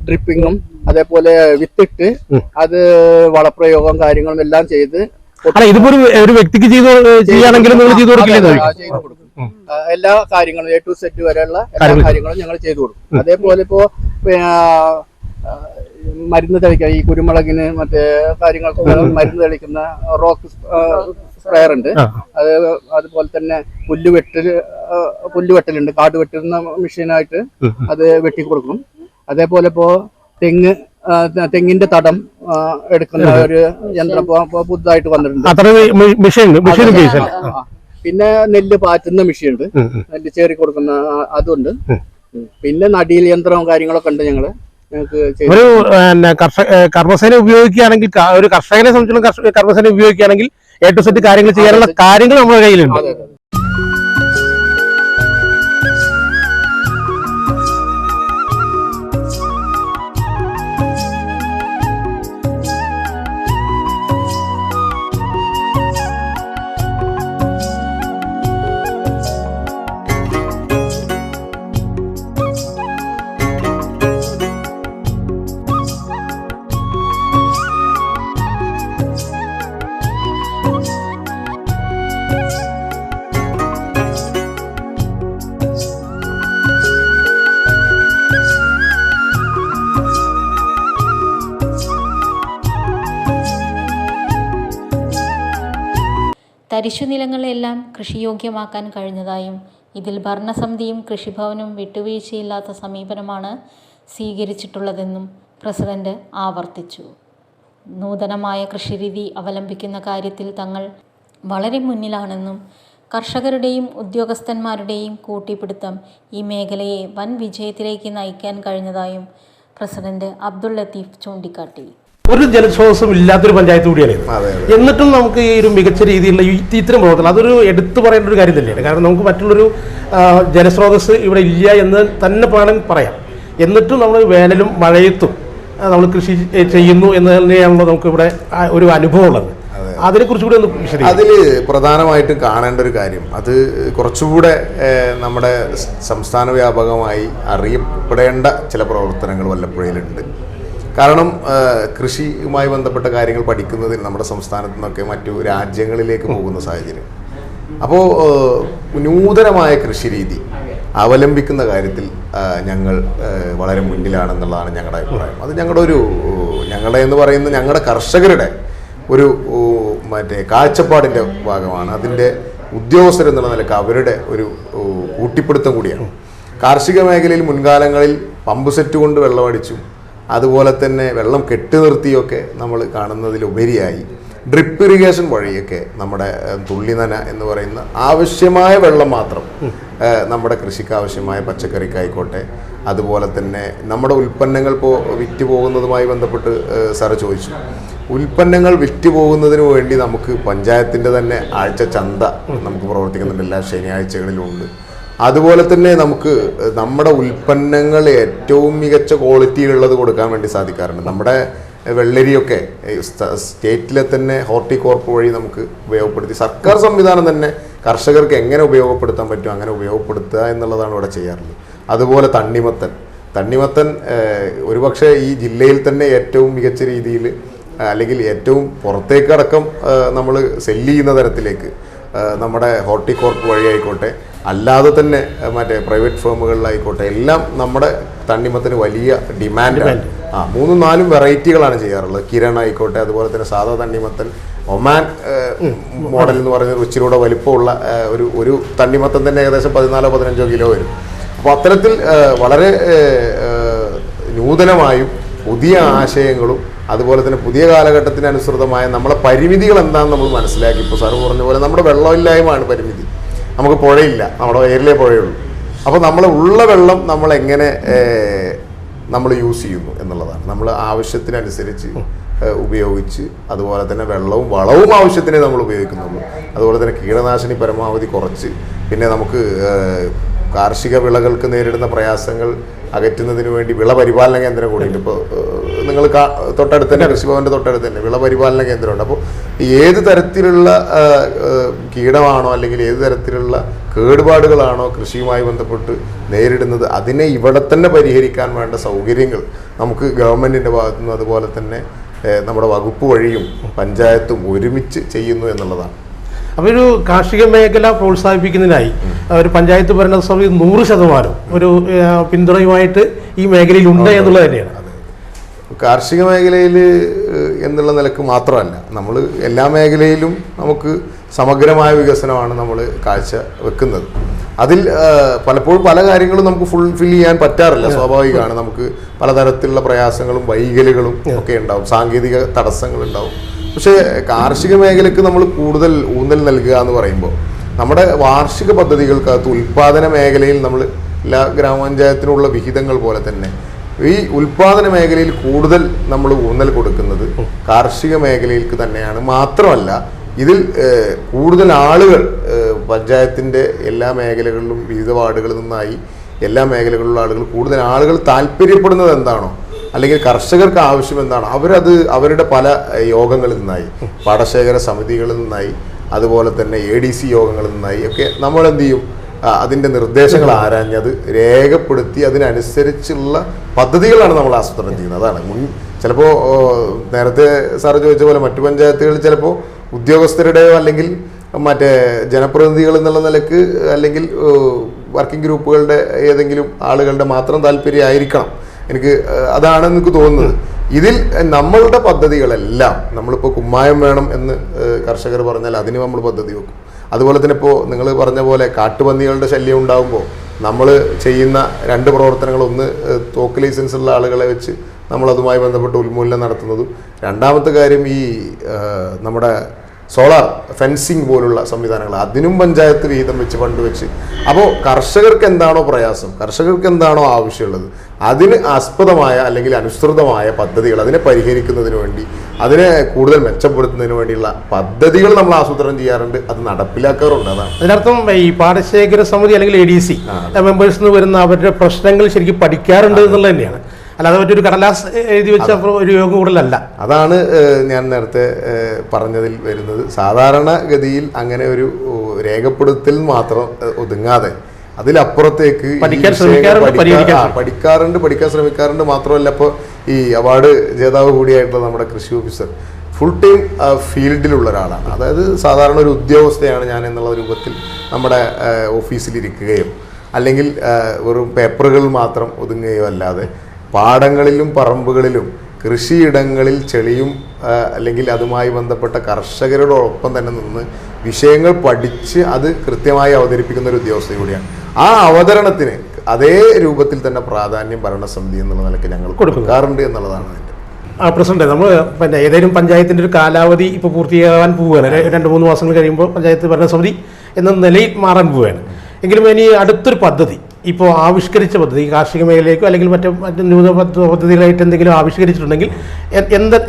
ഡ്രിപ്പിങ്ങും അതേപോലെ വിത്തിട്ട് അത് വളപ്രയോഗം കാര്യങ്ങളും എല്ലാം ചെയ്ത് ഇതിപ്പോ ഒരു വ്യക്തിക്ക് ചെയ്യുകയാണെങ്കിലും ചെയ്തു കൊടുക്കും. എല്ലാ കാര്യങ്ങളും A to Z വരെയുള്ള എല്ലാ കാര്യങ്ങളും ഞങ്ങൾ ചെയ്തു കൊടുക്കും. അതേപോലെ ഇപ്പോ മരുന്ന് തെളിക്കാൻ ഈ കുരുമുളകിന് മറ്റേ കാര്യങ്ങൾക്ക് മരുന്ന് തെളിക്കുന്ന റോക്ക് സ്പ്രെയർ ഉണ്ട്. അതുപോലെ തന്നെ പുല്ലുവെട്ടലുണ്ട്, കാട് വെട്ടുന്ന മെഷീനായിട്ട് അത് വെട്ടി കൊടുക്കും. അതേപോലെ ഇപ്പോ തെങ്ങിന്റെ തടം എടുക്കുന്ന ഒരു യന്ത്രം പുതുതായിട്ട് വന്നിട്ടുണ്ട്. പിന്നെ നെല്ല് പാറ്റുന്ന മെഷീൻ ഉണ്ട്, നെല്ല് ചേറി കൊടുക്കുന്ന അതുണ്ട്. പിന്നെ നടിയിൽ യന്ത്രവും കാര്യങ്ങളൊക്കെ ഉണ്ട്. ഒരു കർമ്മസേന ഉപയോഗിക്കുകയാണെങ്കിൽ, ഒരു കർഷകനെ സംബന്ധിച്ചുള്ള കർമ്മസേന ഉപയോഗിക്കുകയാണെങ്കിൽ A to Z കാര്യങ്ങൾ ചെയ്യാനുള്ള കാര്യങ്ങൾ നമ്മുടെ കയ്യിലുണ്ട്. തരിശുനിലങ്ങളെല്ലാം കൃഷിയോഗ്യമാക്കാൻ കഴിഞ്ഞതായും ഇതിൽ ഭരണസമിതിയും കൃഷിഭവനും വിട്ടുവീഴ്ചയില്ലാത്ത സമീപനമാണ് സ്വീകരിച്ചിട്ടുള്ളതെന്നും പ്രസിഡന്റ് ആവർത്തിച്ചു. നൂതനമായ കൃഷിരീതി അവലംബിക്കുന്ന കാര്യത്തിൽ തങ്ങൾ വളരെ മുന്നിലാണെന്നും കർഷകരുടെയും ഉദ്യോഗസ്ഥന്മാരുടെയും കൂട്ടിപ്പിടുത്തം ഈ മേഖലയെ വൻ വിജയത്തിലേക്ക് നയിക്കാൻ കഴിഞ്ഞതായും പ്രസിഡന്റ് അബ്ദുൾ ലത്തീഫ് ചൂണ്ടിക്കാട്ടി. ഒരു ജലസ്രോതസ്സും ഇല്ലാത്തൊരു പഞ്ചായത്ത് കൂടിയാണ് ഇത്. എന്നിട്ടും നമുക്ക് ഈ ഒരു മികച്ച രീതിയിലുള്ള ഇത്തരം പ്രവർത്തനം അതൊരു എടുത്തു പറയേണ്ട ഒരു കാര്യം തന്നെയാണ്. കാരണം നമുക്ക് മറ്റുള്ളൊരു ജലസ്രോതസ് ഇവിടെ ഇല്ല എന്ന് തന്നെ പറയാം. എന്നിട്ടും നമ്മൾ വേനലും മഴയത്തും നമ്മൾ കൃഷി ചെയ്യുന്നു എന്ന് തന്നെയാണല്ലോ നമുക്ക് ഇവിടെ ഒരു അനുഭവം ഉള്ളത്. അതിനെക്കുറിച്ച് കൂടി ഒന്ന് വിശദീകരിക്കാം. അതിൽ പ്രധാനമായിട്ടും കാണേണ്ട ഒരു കാര്യം, അത് കുറച്ചുകൂടെ നമ്മുടെ സംസ്ഥാന വ്യാപകമായി അറിയപ്പെടേണ്ട ചില പ്രവർത്തനങ്ങൾ വല്ലപ്പുഴയിലുണ്ട്. കാരണം കൃഷിയുമായി ബന്ധപ്പെട്ട കാര്യങ്ങൾ പഠിക്കുന്നതിൽ നമ്മുടെ സംസ്ഥാനത്തു നിന്നൊക്കെ മറ്റു രാജ്യങ്ങളിലേക്ക് പോകുന്ന സാഹചര്യം. അപ്പോൾ നൂതനമായ കൃഷിരീതി അവലംബിക്കുന്ന കാര്യത്തിൽ ഞങ്ങൾ വളരെ മുന്നിലാണെന്നുള്ളതാണ് ഞങ്ങളുടെ അഭിപ്രായം. അത് ഞങ്ങളുടെ എന്ന് പറയുന്ന ഞങ്ങളുടെ കർഷകരുടെ ഒരു കാഴ്ചപ്പാടിൻ്റെ ഭാഗമാണ്. അതിൻ്റെ ഉദ്യോഗസ്ഥരെന്നുള്ള നിലക്ക് അവരുടെ ഒരു കൂട്ടിപ്പിടുത്തം കൂടിയാണ്. കാർഷിക മേഖലയിൽ മുൻകാലങ്ങളിൽ പമ്പ് സെറ്റ് കൊണ്ട് വെള്ളമടിച്ചും അതുപോലെ തന്നെ വെള്ളം കെട്ടി നിർത്തിയൊക്കെ നമ്മൾ കാണുന്നതിലുപരിയായി ഡ്രിപ്പ് ഇറിഗേഷൻ വഴിയൊക്കെ നമ്മുടെ തുള്ളിനന എന്ന് പറയുന്ന ആവശ്യമായ വെള്ളം മാത്രം നമ്മുടെ കൃഷിക്ക് ആവശ്യമായ പച്ചക്കറിക്കായിക്കോട്ടെ, അതുപോലെ തന്നെ നമ്മുടെ ഉൽപ്പന്നങ്ങൾ വിറ്റ് പോകുന്നതുമായി ബന്ധപ്പെട്ട് സാറ് ചോദിച്ചു. ഉൽപ്പന്നങ്ങൾ വിറ്റ് പോകുന്നതിന് വേണ്ടി നമുക്ക് പഞ്ചായത്തിൻ്റെ തന്നെ ആഴ്ച ചന്ത നമുക്ക് പ്രവർത്തിക്കുന്നുണ്ട്, എല്ലാ ശനിയാഴ്ചകളിലും ഉണ്ട്. അതുപോലെ തന്നെ നമുക്ക് നമ്മുടെ ഉൽപ്പന്നങ്ങൾ ഏറ്റവും മികച്ച ക്വാളിറ്റിയിലുള്ളത് കൊടുക്കാൻ വേണ്ടി സാധിക്കാറുണ്ട്. നമ്മുടെ വെള്ളരിയൊക്കെ സ്റ്റേറ്റിലെ തന്നെ ഹോർട്ടികോർപ്പ് വഴി നമുക്ക് ഉപയോഗപ്പെടുത്തി സർക്കാർ സംവിധാനം തന്നെ കർഷകർക്ക് എങ്ങനെ ഉപയോഗപ്പെടുത്താൻ പറ്റും അങ്ങനെ ഉപയോഗപ്പെടുത്തുക എന്നുള്ളതാണ് ഇവിടെ ചെയ്യാറുള്ളത്. അതുപോലെ തണ്ണിമത്തൻ ഒരുപക്ഷെ ഈ ജില്ലയിൽ തന്നെ ഏറ്റവും മികച്ച രീതിയിൽ അല്ലെങ്കിൽ ഏറ്റവും പുറത്തേക്കടക്കം നമ്മൾ സെല്ല് ചെയ്യുന്ന തരത്തിലേക്ക് നമ്മുടെ ഹോർട്ടികോർപ്പ് വഴി ആയിക്കോട്ടെ, അല്ലാതെ തന്നെ മറ്റേ പ്രൈവറ്റ് ഫേമുകളിലായിക്കോട്ടെ, എല്ലാം നമ്മുടെ തണ്ണിമത്തിന് വലിയ ഡിമാൻഡാണ്. 3-4 വെറൈറ്റികളാണ് ചെയ്യാറുള്ളത്. കിരൺ ആയിക്കോട്ടെ, അതുപോലെ തന്നെ സാധാ തണ്ണിമത്തൻ, ഒമാൻ മോഡൽ എന്ന് പറഞ്ഞ ഇച്ചിരൂടെ വലിപ്പമുള്ള ഒരു തണ്ണിമത്തൻ തന്നെ ഏകദേശം 14-15 കിലോ വരും. അപ്പോൾ അത്തരത്തിൽ വളരെ നൂതനമായും പുതിയ ആശയങ്ങളും അതുപോലെ തന്നെ പുതിയ കാലഘട്ടത്തിന് അനുസൃതമായ നമ്മളെ പരിമിതികൾ എന്താണെന്ന് നമ്മൾ മനസ്സിലാക്കി. ഇപ്പോൾ സാറ് പറഞ്ഞ പോലെ നമ്മുടെ വെള്ളമില്ലായ്മയാണ് പരിമിതി. നമുക്ക് പുഴയില്ല, നമ്മുടെ ഏരിയയിലേ പുഴയുള്ളൂ. അപ്പോൾ നമ്മൾ ഉള്ള വെള്ളം നമ്മളെങ്ങനെ നമ്മൾ യൂസ് ചെയ്യുന്നു എന്നുള്ളതാണ്. നമ്മൾ ആവശ്യത്തിനനുസരിച്ച് ഉപയോഗിച്ച്, അതുപോലെ തന്നെ വെള്ളവും വളവും ആവശ്യത്തിനേ നമ്മൾ ഉപയോഗിക്കുന്നുള്ളൂ. അതുപോലെ തന്നെ കീടനാശിനി പരമാവധി കുറച്ച്, പിന്നെ നമുക്ക് കാർഷിക വിളകൾക്ക് നേരിടുന്ന പ്രയാസങ്ങൾ അകറ്റുന്നതിന് വേണ്ടി വിളപരിപാലന കേന്ദ്രം കൂടിയുണ്ട്. ഇപ്പോൾ നിങ്ങൾ തൊട്ടടുത്ത് തന്നെ കൃഷിഭവൻ്റെ തൊട്ടടുത്ത് തന്നെ വിളപരിപാലന കേന്ദ്രമുണ്ട്. അപ്പോൾ ഏത് തരത്തിലുള്ള കീടമാണോ അല്ലെങ്കിൽ ഏത് തരത്തിലുള്ള കേടുപാടുകളാണോ കൃഷിയുമായി ബന്ധപ്പെട്ട് നേരിടുന്നത് അതിനെ ഇവിടെ തന്നെ പരിഹരിക്കാൻ വേണ്ട സൗകര്യങ്ങൾ നമുക്ക് ഗവൺമെൻറ്റിൻ്റെ ഭാഗത്തുനിന്നും അതുപോലെ തന്നെ നമ്മുടെ വകുപ്പ് വഴിയും പഞ്ചായത്തും ഒരുമിച്ച് ചെയ്യുന്നു എന്നുള്ളതാണ്. അപ്പോൾ ഒരു കാർഷിക മേഖല പ്രോത്സാഹിപ്പിക്കുന്നതിനായി ഒരു പഞ്ചായത്ത് ഭരണസമിതി 100% ഒരു പിന്തുണയുമായിട്ട് ഈ മേഖലയിൽ ഉണ്ട് എന്നുള്ളത് തന്നെയാണ്. കാർഷിക മേഖലയിൽ എന്നുള്ള നിലക്ക് മാത്രമല്ല, നമ്മൾ എല്ലാ മേഖലയിലും നമുക്ക് സമഗ്രമായ വികസനമാണ് നമ്മൾ കാഴ്ച വെക്കുന്നത്. അതിൽ പലപ്പോഴും പല കാര്യങ്ങളും നമുക്ക് ഫുൾഫിൽ ചെയ്യാൻ പറ്റാറില്ല, സ്വാഭാവികമാണ്. നമുക്ക് പലതരത്തിലുള്ള പ്രയാസങ്ങളും വൈകലുകളും ഒക്കെ ഉണ്ടാവും, സാങ്കേതിക തടസ്സങ്ങളുണ്ടാവും. പക്ഷേ കാർഷിക മേഖലയ്ക്ക് നമ്മൾ കൂടുതൽ ഊന്നൽ നൽകുക എന്ന് പറയുമ്പോൾ നമ്മുടെ വാർഷിക പദ്ധതികൾക്കകത്ത് ഉൽപ്പാദന മേഖലയിൽ നമ്മൾ എല്ലാ ഗ്രാമപഞ്ചായത്തിനുള്ള വിഹിതങ്ങൾ പോലെ തന്നെ ഈ ഉൽപ്പാദന മേഖലയിൽ കൂടുതൽ നമ്മൾ ഊന്നൽ കൊടുക്കുന്നത് കാർഷിക മേഖലയിലേക്ക് തന്നെയാണ്. മാത്രമല്ല ഇതിൽ കൂടുതൽ ആളുകൾ പഞ്ചായത്തിൻ്റെ എല്ലാ മേഖലകളിലും വിവിധ വാർഡുകളിൽ നിന്നായി എല്ലാ മേഖലകളിലുള്ള ആളുകൾ കൂടുതൽ ആളുകൾ താല്പര്യപ്പെടുന്നത് എന്താണോ അല്ലെങ്കിൽ കർഷകർക്ക് ആവശ്യം എന്താണോ അവരത് അവരുടെ പല യോഗങ്ങളിൽ നിന്നായി, പാടശേഖര സമിതികളിൽ നിന്നായി, അതുപോലെ തന്നെ ADC യോഗങ്ങളിൽ നിന്നായി ഒക്കെ നമ്മൾ എന്ത് ചെയ്യും, അതിൻ്റെ നിർദ്ദേശങ്ങൾ ആരാഞ്ഞത് രേഖപ്പെടുത്തി അതിനനുസരിച്ചുള്ള പദ്ധതികളാണ് നമ്മൾ ആസൂത്രണം ചെയ്യുന്നത്. അതാണ് ചിലപ്പോൾ നേരത്തെ സാറ് ചോദിച്ച പോലെ മറ്റു പഞ്ചായത്തുകളിൽ ചിലപ്പോൾ ഉദ്യോഗസ്ഥരുടെയോ അല്ലെങ്കിൽ മറ്റേ ജനപ്രതിനിധികൾ എന്നുള്ള നിലക്ക് അല്ലെങ്കിൽ വർക്കിംഗ് ഗ്രൂപ്പുകളുടെ ഏതെങ്കിലും ആളുകളുടെ മാത്രം താല്പര്യമായിരിക്കണം, അതാണ് എനിക്ക് തോന്നുന്നത്. ഇതിൽ നമ്മളുടെ പദ്ധതികളെല്ലാം നമ്മളിപ്പോൾ കുമ്മായം വേണം എന്ന് കർഷകർ പറഞ്ഞാൽ അതിന് നമ്മൾ പദ്ധതി വെക്കും. അതുപോലെ തന്നെ ഇപ്പോൾ നിങ്ങൾ പറഞ്ഞ പോലെ കാട്ടുപന്നികളുടെ ശല്യം ഉണ്ടാകുമ്പോൾ നമ്മൾ ചെയ്യുന്ന 2 പ്രവർത്തനങ്ങൾ, ഒന്ന് തോക്ക് ലൈസൻസ് ഉള്ള ആളുകളെ വെച്ച് നമ്മളതുമായി ബന്ധപ്പെട്ട് ഉന്മൂലനം നടത്തുന്നതും, രണ്ടാമത്തെ കാര്യം ഈ നമ്മുടെ സോളാർ ഫെൻസിങ് പോലുള്ള സംവിധാനങ്ങൾ, അതിനും പഞ്ചായത്ത് വിഹിതം വെച്ച് ഫണ്ട് വെച്ച്. അപ്പോൾ കർഷകർക്ക് എന്താണോ പ്രയാസം, കർഷകർക്ക് എന്താണോ ആവശ്യമുള്ളത്, അതിന് ആസ്പദമായ അല്ലെങ്കിൽ അനുസൃതമായ പദ്ധതികൾ അതിനെ പരിഹരിക്കുന്നതിന് വേണ്ടി, അതിനെ കൂടുതൽ മെച്ചപ്പെടുത്തുന്നതിന് വേണ്ടിയുള്ള പദ്ധതികൾ നമ്മൾ ആസൂത്രണം ചെയ്യാറുണ്ട്, അത് നടപ്പിലാക്കാറുണ്ട്. അതാണ് അതിനർത്ഥം ഈ പാടശേഖര സമിതി അല്ലെങ്കിൽ ADC മെമ്പേഴ്സിൽ നിന്ന് വരുന്ന അവരുടെ പ്രശ്നങ്ങൾ ശരിക്കും പഠിക്കാറുണ്ട് എന്നുള്ളത് തന്നെയാണ്, അല്ലാതെ മറ്റൊരു കടലാസ് എഴുതി വെച്ച ഒരു യോഗം കൂടുതലല്ല. അതാണ് ഞാൻ നേരത്തെ പറഞ്ഞതിൽ വരുന്നത്. സാധാരണഗതിയിൽ അങ്ങനെ ഒരു രേഖപ്പെടുത്തൽ മാത്രം ഒതുങ്ങാതെ അതിലപ്പുറത്തേക്ക് പഠിക്കാൻ ശ്രമിക്കാറുണ്ട്. മാത്രമല്ല, ഇപ്പോൾ ഈ അവാർഡ് ജേതാവ് കൂടിയായിട്ടുള്ള നമ്മുടെ കൃഷി ഓഫീസർ ഫുൾ ടൈം ഫീൽഡിലുള്ള ഒരാളാണ്. അതായത് സാധാരണ ഒരു ഉദ്യോഗസ്ഥയാണ് ഞാൻ എന്നുള്ള രൂപത്തിൽ നമ്മുടെ ഓഫീസിലിരിക്കുകയോ അല്ലെങ്കിൽ വെറും പേപ്പറുകൾ മാത്രം ഒതുങ്ങുകയോ അല്ലാതെ പാടങ്ങളിലും പറമ്പുകളിലും കൃഷിയിടങ്ങളിൽ ചെളിയും അല്ലെങ്കിൽ അതുമായി ബന്ധപ്പെട്ട കർഷകരോടൊപ്പം തന്നെ നിന്ന് വിഷയങ്ങൾ പഠിച്ച് അത് കൃത്യമായി അവതരിപ്പിക്കുന്ന ഒരു ഉദ്യോഗസ്ഥ കൂടിയാണ്. ആ അവതരണത്തിന് അതേ രൂപത്തിൽ തന്നെ പ്രാധാന്യം ഭരണസമിതി എന്നുള്ള നിലയ്ക്ക് ഞങ്ങൾ കൊടുക്കാറുണ്ട് എന്നുള്ളതാണ് അതിൻ്റെ. പ്രസിഡന്റ്, നമ്മൾ പിന്നെ ഏതെങ്കിലും പഞ്ചായത്തിൻ്റെ ഒരു കാലാവധി ഇപ്പോൾ പൂർത്തിയാകാൻ പോവുകയാണ്. 2-3 മാസങ്ങൾ കഴിയുമ്പോൾ പഞ്ചായത്ത് ഭരണസമിതി എന്ന നിലയിൽ മാറാൻ പോവുകയാണ്. എങ്കിലും ഇനി അടുത്തൊരു പദ്ധതി, ഇപ്പോൾ ആവിഷ്കരിച്ച പദ്ധതി കാർഷിക മേഖലയിലേക്കോ അല്ലെങ്കിൽ മറ്റ് നൂതന പദ്ധതികളായിട്ട് എന്തെങ്കിലും ആവിഷ്കരിച്ചിട്ടുണ്ടെങ്കിൽ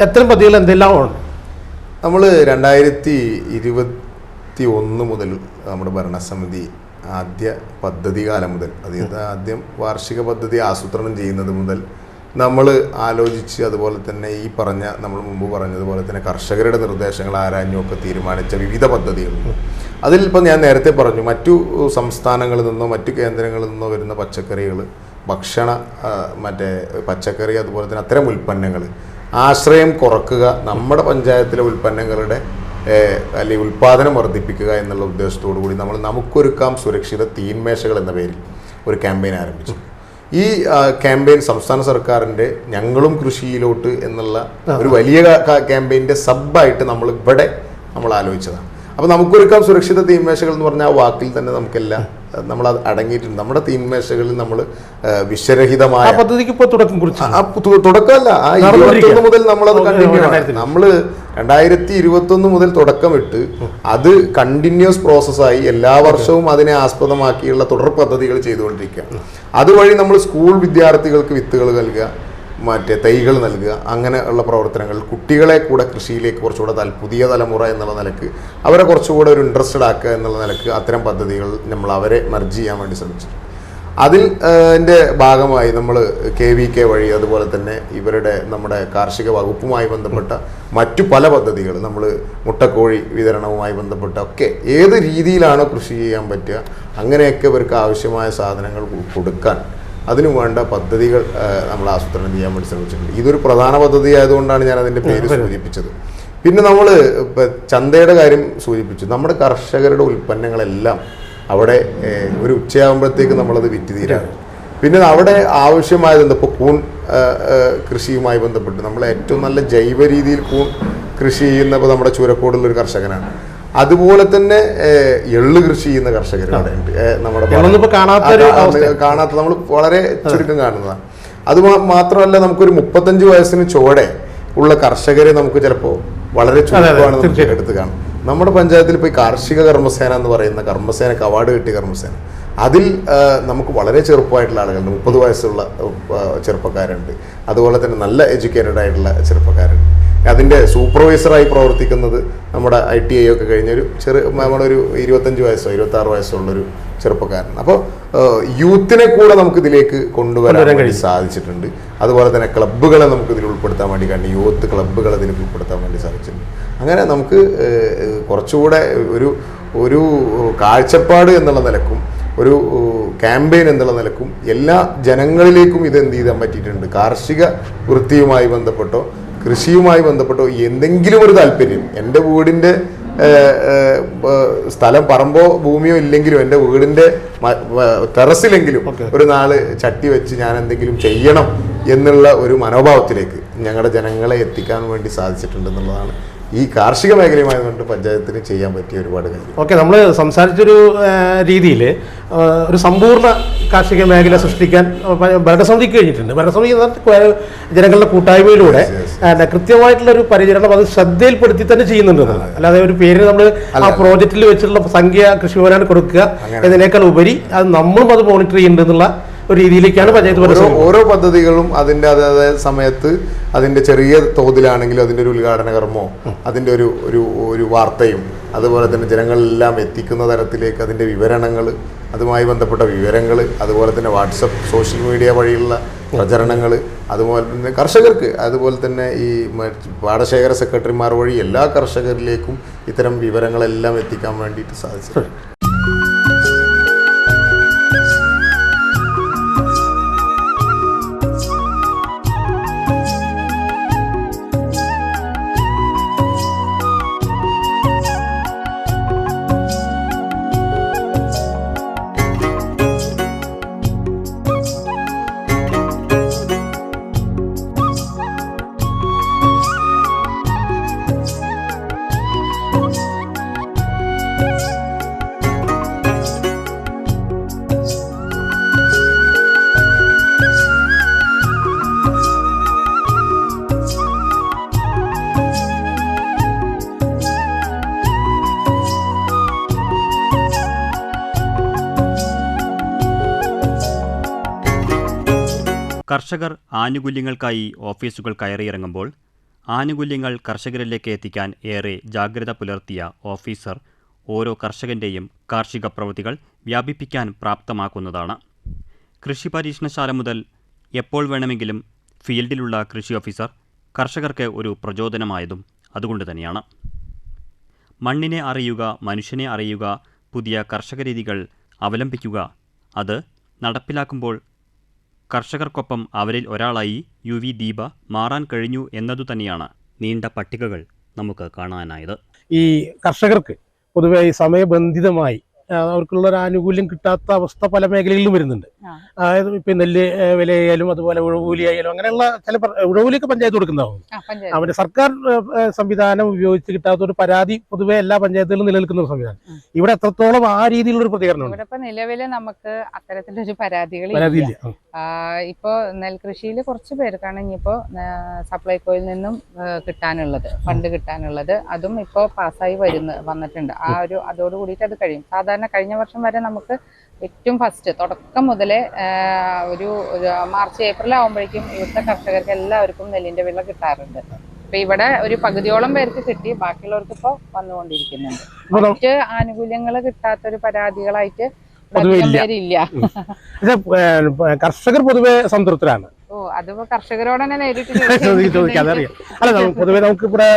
എത്തരം പദ്ധതികൾ എന്തെല്ലാം ഉണ്ട്? നമ്മൾ 2021 മുതൽ നമ്മുടെ ഭരണസമിതി ആദ്യ പദ്ധതി കാലം മുതൽ, അതായത് ആദ്യം വാർഷിക പദ്ധതി ആസൂത്രണം ചെയ്യുന്നത് മുതൽ നമ്മൾ ആലോചിച്ച്, അതുപോലെ തന്നെ ഈ പറഞ്ഞ നമ്മൾ മുമ്പ് പറഞ്ഞതുപോലെ തന്നെ കർഷകരുടെ നിർദ്ദേശങ്ങൾ ആരാഞ്ഞുമൊക്കെ തീരുമാനിച്ച വിവിധ പദ്ധതികളുണ്ട്. അതിൽ ഇപ്പം ഞാൻ നേരത്തെ പറഞ്ഞു, മറ്റു സംസ്ഥാനങ്ങളിൽ നിന്നോ മറ്റു കേന്ദ്രങ്ങളിൽ നിന്നോ വരുന്ന പച്ചക്കറികൾ, പച്ചക്കറി അതുപോലെ തന്നെ അത്തരം ഉൽപ്പന്നങ്ങൾ ആശ്രയം കുറക്കുക, നമ്മുടെ പഞ്ചായത്തിലെ ഉൽപ്പന്നങ്ങളുടെ അല്ലെങ്കിൽ ഉൽപ്പാദനം വർദ്ധിപ്പിക്കുക എന്നുള്ള ഉദ്ദേശത്തോടു കൂടി നമ്മൾ നമുക്കൊരുക്കാം സുരക്ഷിത തീൻമേശകൾ എന്ന പേരിൽ ഒരു ക്യാമ്പയിൻ ആരംഭിച്ചു. ഈ ക്യാമ്പയിൻ സംസ്ഥാന സർക്കാരിൻ്റെ ഞങ്ങളും കൃഷിയിലോട്ട് എന്നുള്ള ഒരു വലിയ ക്യാമ്പയിൻ്റെ സബ്ബായിട്ട് നമ്മൾ ആലോചിച്ചതാണ്. അപ്പോൾ നമുക്കൊരുക്കാം സുരക്ഷിത തീൻമേശകൾ എന്ന് പറഞ്ഞ ആ വാക്കിൽ തന്നെ നമുക്കെല്ലാം നമ്മളത് അടങ്ങിയിട്ടുണ്ട്. നമ്മുടെ തീൻമേശകളിൽ നമ്മൾ വിഷരഹിതമായ പദ്ധതിക്ക് ഇപ്പോൾ തുടക്കം കുറിച്ച് തുടക്കമല്ല, 2021 മുതൽ നമ്മളത് കണ്ടിന്യൂ ആണ്. നമ്മൾ 2021 മുതൽ തുടക്കമിട്ട് അത് കണ്ടിന്യൂസ് പ്രോസസ്സായി എല്ലാ വർഷവും അതിനെ ആസ്പദമാക്കിയുള്ള തുടർ പദ്ധതികൾ ചെയ്തുകൊണ്ടിരിക്കുക. അതുവഴി നമ്മൾ സ്കൂൾ വിദ്യാർത്ഥികൾക്ക് വിത്തുകൾ നൽകുക, തൈകൾ നൽകുക, അങ്ങനെയുള്ള പ്രവർത്തനങ്ങൾ, കുട്ടികളെ കൂടെ കൃഷിയിലേക്ക് കുറച്ചുകൂടെ പുതിയ തലമുറ എന്നുള്ള നിലക്ക് അവരെ കുറച്ചുകൂടെ ഒരു ഇൻട്രസ്റ്റഡ് ആക്കുക എന്നുള്ള നിലക്ക് അത്തരം പദ്ധതികൾ നമ്മൾ അവരെ മെർജ് ചെയ്യാൻ വേണ്ടി ശ്രമിച്ചു. അതിൻ്റെ ഭാഗമായി നമ്മൾ KVK വഴി, അതുപോലെ തന്നെ നമ്മുടെ കാർഷിക വകുപ്പുമായി ബന്ധപ്പെട്ട മറ്റു പല പദ്ധതികൾ, നമ്മൾ മുട്ടക്കോഴി വിതരണവുമായി ബന്ധപ്പെട്ട ഒക്കെ ഏത് രീതിയിലാണോ കൃഷി ചെയ്യാൻ പറ്റുക അങ്ങനെയൊക്കെ ഇവർക്ക് ആവശ്യമായ സാധനങ്ങൾ കൊടുക്കാൻ അതിനു വേണ്ട പദ്ധതികൾ നമ്മൾ ആസൂത്രണം ചെയ്യാൻ വേണ്ടി ശ്രമിച്ചിട്ടുണ്ട്. ഇതൊരു പ്രധാന പദ്ധതി ആയതുകൊണ്ടാണ് ഞാൻ അതിൻ്റെ പേര് സൂചിപ്പിച്ചത്. പിന്നെ നമ്മൾ ചന്തയുടെ കാര്യം സൂചിപ്പിച്ചു. നമ്മുടെ കർഷകരുടെ ഉൽപ്പന്നങ്ങളെല്ലാം അവിടെ ഒരു ഉച്ചയാകുമ്പോഴത്തേക്ക് നമ്മളത് വിറ്റ് തീരാണ്. പിന്നെ അവിടെ ആവശ്യമായത് ഇപ്പോൾ കൂൺ കൃഷിയുമായി ബന്ധപ്പെട്ട് നമ്മൾ ഏറ്റവും നല്ല ജൈവ രീതിയിൽ കൂൺ കൃഷി ചെയ്യുന്ന ഇപ്പോൾ നമ്മുടെ ചൂരക്കോടുള്ളൊരു കർഷകനാണ്. അതുപോലെ തന്നെ എള്ള് കൃഷി ചെയ്യുന്ന കർഷകരുടെ നമ്മുടെ കാണാത്ത നമ്മൾ വളരെ ചുരുക്കം കാണുന്നതാണ്. അത് മാത്രമല്ല, നമുക്കൊരു 35 വയസ്സിന് ചോടെ ഉള്ള കർഷകരെ നമുക്ക് ചിലപ്പോൾ വളരെ ചുരുക്കമാണ് നമുക്ക് എടുത്ത് കാണും. നമ്മുടെ പഞ്ചായത്തിൽ ഇപ്പോൾ ഈ കാർഷിക കർമ്മസേന എന്ന് പറയുന്ന കർമ്മസേനക്ക് അവാർഡ് കിട്ടിയ കർമ്മസേന, അതിൽ നമുക്ക് വളരെ ചെറുപ്പമായിട്ടുള്ള ആളുകളുണ്ട്. 30 വയസ്സുള്ള ചെറുപ്പക്കാരുണ്ട്, അതുപോലെ തന്നെ നല്ല എഡ്യൂക്കേറ്റഡ് ആയിട്ടുള്ള ചെറുപ്പക്കാരുണ്ട്. അതിൻ്റെ സൂപ്പർവൈസറായി പ്രവർത്തിക്കുന്നത് നമ്മുടെ ITI ഒക്കെ കഴിഞ്ഞൊരു നമ്മുടെ ഒരു 25 വയസ്സോ 26 വയസ്സോ ഉള്ളൊരു ചെറുപ്പക്കാരൻ. അപ്പോൾ യൂത്തിനെ കൂടെ നമുക്ക് ഇതിലേക്ക് കൊണ്ടുവരാൻ വേണ്ടി സാധിച്ചിട്ടുണ്ട്. അതുപോലെ തന്നെ ക്ലബ്ബുകളെ നമുക്ക് ഇതിൽ ഉൾപ്പെടുത്താൻ വേണ്ടി കഴിഞ്ഞു, യൂത്ത് ക്ലബ്ബുകൾ ഇതിൽ ഉൾപ്പെടുത്താൻ വേണ്ടി സാധിച്ചിട്ടുണ്ട്. അങ്ങനെ നമുക്ക് കുറച്ചുകൂടെ ഒരു കാഴ്ചപ്പാട് എന്നുള്ള നിലക്കും ഒരു ക്യാമ്പയിൻ എന്നുള്ള നിലക്കും എല്ലാ ജനങ്ങളിലേക്കും ഇത് എന്ത് ചെയ്യാൻ പറ്റിയിട്ടുണ്ട്. കാർഷിക വൃത്തിയുമായി ബന്ധപ്പെട്ടോ കൃഷിയുമായി ബന്ധപ്പെട്ടോ എന്തെങ്കിലും ഒരു താല്പര്യം, എൻ്റെ വീടിൻ്റെ സ്ഥലം പറമ്പോ ഭൂമിയോ ഇല്ലെങ്കിലും എൻ്റെ വീടിൻ്റെ ടെറസിലെങ്കിലും ഒരു നാള് ചട്ടി വെച്ച് ഞാൻ എന്തെങ്കിലും ചെയ്യണം എന്നുള്ള ഒരു മനോഭാവത്തിലേക്ക് ഞങ്ങളുടെ ജനങ്ങളെ എത്തിക്കാൻ വേണ്ടി സാധിച്ചിട്ടുണ്ടെന്നുള്ളതാണ് ഈ കാർഷിക മേഖലയുമായി കൊണ്ട് പഞ്ചായത്തിന് ചെയ്യാൻ പറ്റിയ ഒരുപാട് കാര്യം. ഓക്കെ, നമ്മൾ സംസാരിച്ചൊരു രീതിയിൽ ഒരു സമ്പൂർണ്ണ കാർഷിക മേഖല സൃഷ്ടിക്കാൻ ഭരണസമിതിക്ക് കഴിഞ്ഞിട്ടുണ്ട്. ഭരണസമിതി ജനങ്ങളുടെ കൂട്ടായ്മയിലൂടെ കൃത്യമായിട്ടുള്ള ഒരു പരിചരണം അത് ശ്രദ്ധയിൽപ്പെടുത്തി തന്നെ ചെയ്യുന്നുണ്ടെന്നാണ്. അല്ലാതെ ഒരു പേര് നമ്മൾ ആ പ്രോജക്റ്റിൽ വെച്ചിട്ടുള്ള സംഖ്യ കൃഷിഭവനാണ് കൊടുക്കുക എന്നതിനേക്കാൾ ഉപരി അത് നമ്മളും അത് മോണിറ്റർ ചെയ്യുന്നുണ്ടെന്നുള്ള ഒരു രീതിയിലേക്കാണ് പഞ്ചായത്ത് ഓരോ പദ്ധതികളും അതിൻ്റെ അതായത് സമയത്ത് അതിൻ്റെ ചെറിയ തോതിലാണെങ്കിലും അതിൻ്റെ ഒരു ഉദ്ഘാടന കർമ്മോ അതിൻ്റെ ഒരു വാർത്തയും അതുപോലെ തന്നെ ജനങ്ങളെല്ലാം എത്തിക്കുന്ന തരത്തിലേക്ക് അതിൻ്റെ വിവരണങ്ങൾ, അതുമായി ബന്ധപ്പെട്ട വിവരങ്ങൾ, അതുപോലെ തന്നെ വാട്സപ്പ് സോഷ്യൽ മീഡിയ വഴിയുള്ള പ്രചരണങ്ങൾ, അതുപോലെ തന്നെ കർഷകർക്ക്, അതുപോലെ തന്നെ ഈ പാടശേഖര സെക്രട്ടറിമാർ വഴി എല്ലാ കർഷകരിലേക്കും ഇത്തരം വിവരങ്ങളെല്ലാം എത്തിക്കാൻ വേണ്ടിയിട്ട് സാധിച്ചു. കർഷകർ ആനുകൂല്യങ്ങൾക്കായി ഓഫീസുകൾ കയറിയിറങ്ങുമ്പോൾ ആനുകൂല്യങ്ങൾ കർഷകരിലേക്ക് എത്തിക്കാൻ ഏറെ ജാഗ്രത പുലർത്തിയ ഓഫീസർ ഓരോ കർഷകൻ്റെയും കാർഷിക പ്രവൃത്തികൾ വ്യാപിപ്പിക്കാൻ പ്രാപ്തമാക്കുന്നതാണ്. കൃഷി പരീക്ഷണശാല മുതൽ എപ്പോൾ വേണമെങ്കിലും ഫീൽഡിലുള്ള കൃഷി ഓഫീസർ കർഷകർക്ക് ഒരു പ്രചോദനമായതും അതുകൊണ്ട് തന്നെയാണ്. മണ്ണിനെ അറിയുക, മനുഷ്യനെ അറിയുക, പുതിയ കർഷക രീതികൾ അവലംബിക്കുക, അത് നടപ്പിലാക്കുമ്പോൾ കർഷകർക്കൊപ്പം അവരിൽ ഒരാളായി UV ദീപ മാറാൻ കഴിഞ്ഞു എന്നതു തന്നെയാണ് നീണ്ട പട്ടികകൾ നമുക്ക് കാണാനായത്. ഈ കർഷകർക്ക് പൊതുവെ ഈ സമയബന്ധിതമായി അവർക്കുള്ള ഒരു ആനുകൂല്യം കിട്ടാത്ത അവസ്ഥ പല മേഖലകളിലും വരുന്നുണ്ട്. അതായത് ഇപ്പൊ നെല്ല് വിലയായാലും അതുപോലെ ഉഴവൂലി ആയാലും അങ്ങനെയുള്ള ചില ഉഴവൂലിയൊക്കെ പഞ്ചായത്ത് കൊടുക്കുന്നതാവും. അവരുടെ സർക്കാർ സംവിധാനം ഉപയോഗിച്ച് കിട്ടാത്ത ഒരു പരാതി പൊതുവെ എല്ലാ പഞ്ചായത്തുകളിലും നിലനിൽക്കുന്ന ഒരു സംവിധാനം. ഇവിടെ എത്രത്തോളം ആ രീതിയിലുള്ള ഒരു പ്രതികരണം നിലവില് നമുക്ക് അത്തരത്തിലൊരു പരാതികളില്ല. ഇപ്പോ നെൽകൃഷിയിൽ കുറച്ച് പേർക്കാണ് ഇനിയിപ്പോ സപ്ലൈകോയിൽ നിന്നും ഫണ്ട് കിട്ടാനുള്ളത്. അതും ഇപ്പോ പാസ്സായി വന്നിട്ടുണ്ട്. അതോട് കൂടിയിട്ട് അത് കഴിയും. സാധാരണ കഴിഞ്ഞ വർഷം വരെ നമുക്ക് ഏറ്റവും ഫസ്റ്റ് തുടക്കം മുതലേ ഒരു മാർച്ച് ഏപ്രിൽ ആകുമ്പോഴേക്കും ഇവിടുത്തെ കർഷകർക്ക് എല്ലാവർക്കും നെല്ലിന്റെ വില കിട്ടാറുണ്ട്. ഇപ്പൊ ഇവിടെ ഒരു പകുതിയോളം പേർക്ക് കിട്ടി, ബാക്കിയുള്ളവർക്ക് ഇപ്പൊ വന്നുകൊണ്ടിരിക്കുന്നുണ്ട്. മറ്റ് ആനുകൂല്യങ്ങൾ കിട്ടാത്തൊരു പരാതികളായിട്ട് പേരില്ല. കർഷകർ പൊതുവെ സംതൃപ്തരാണ്. അതിപ്പോ കർഷകരോട് തന്നെ നേരിട്ട് ചോദിക്കാം, അതറിയാം. അല്ല, പൊതുവെ നമുക്ക് ഇവിടെ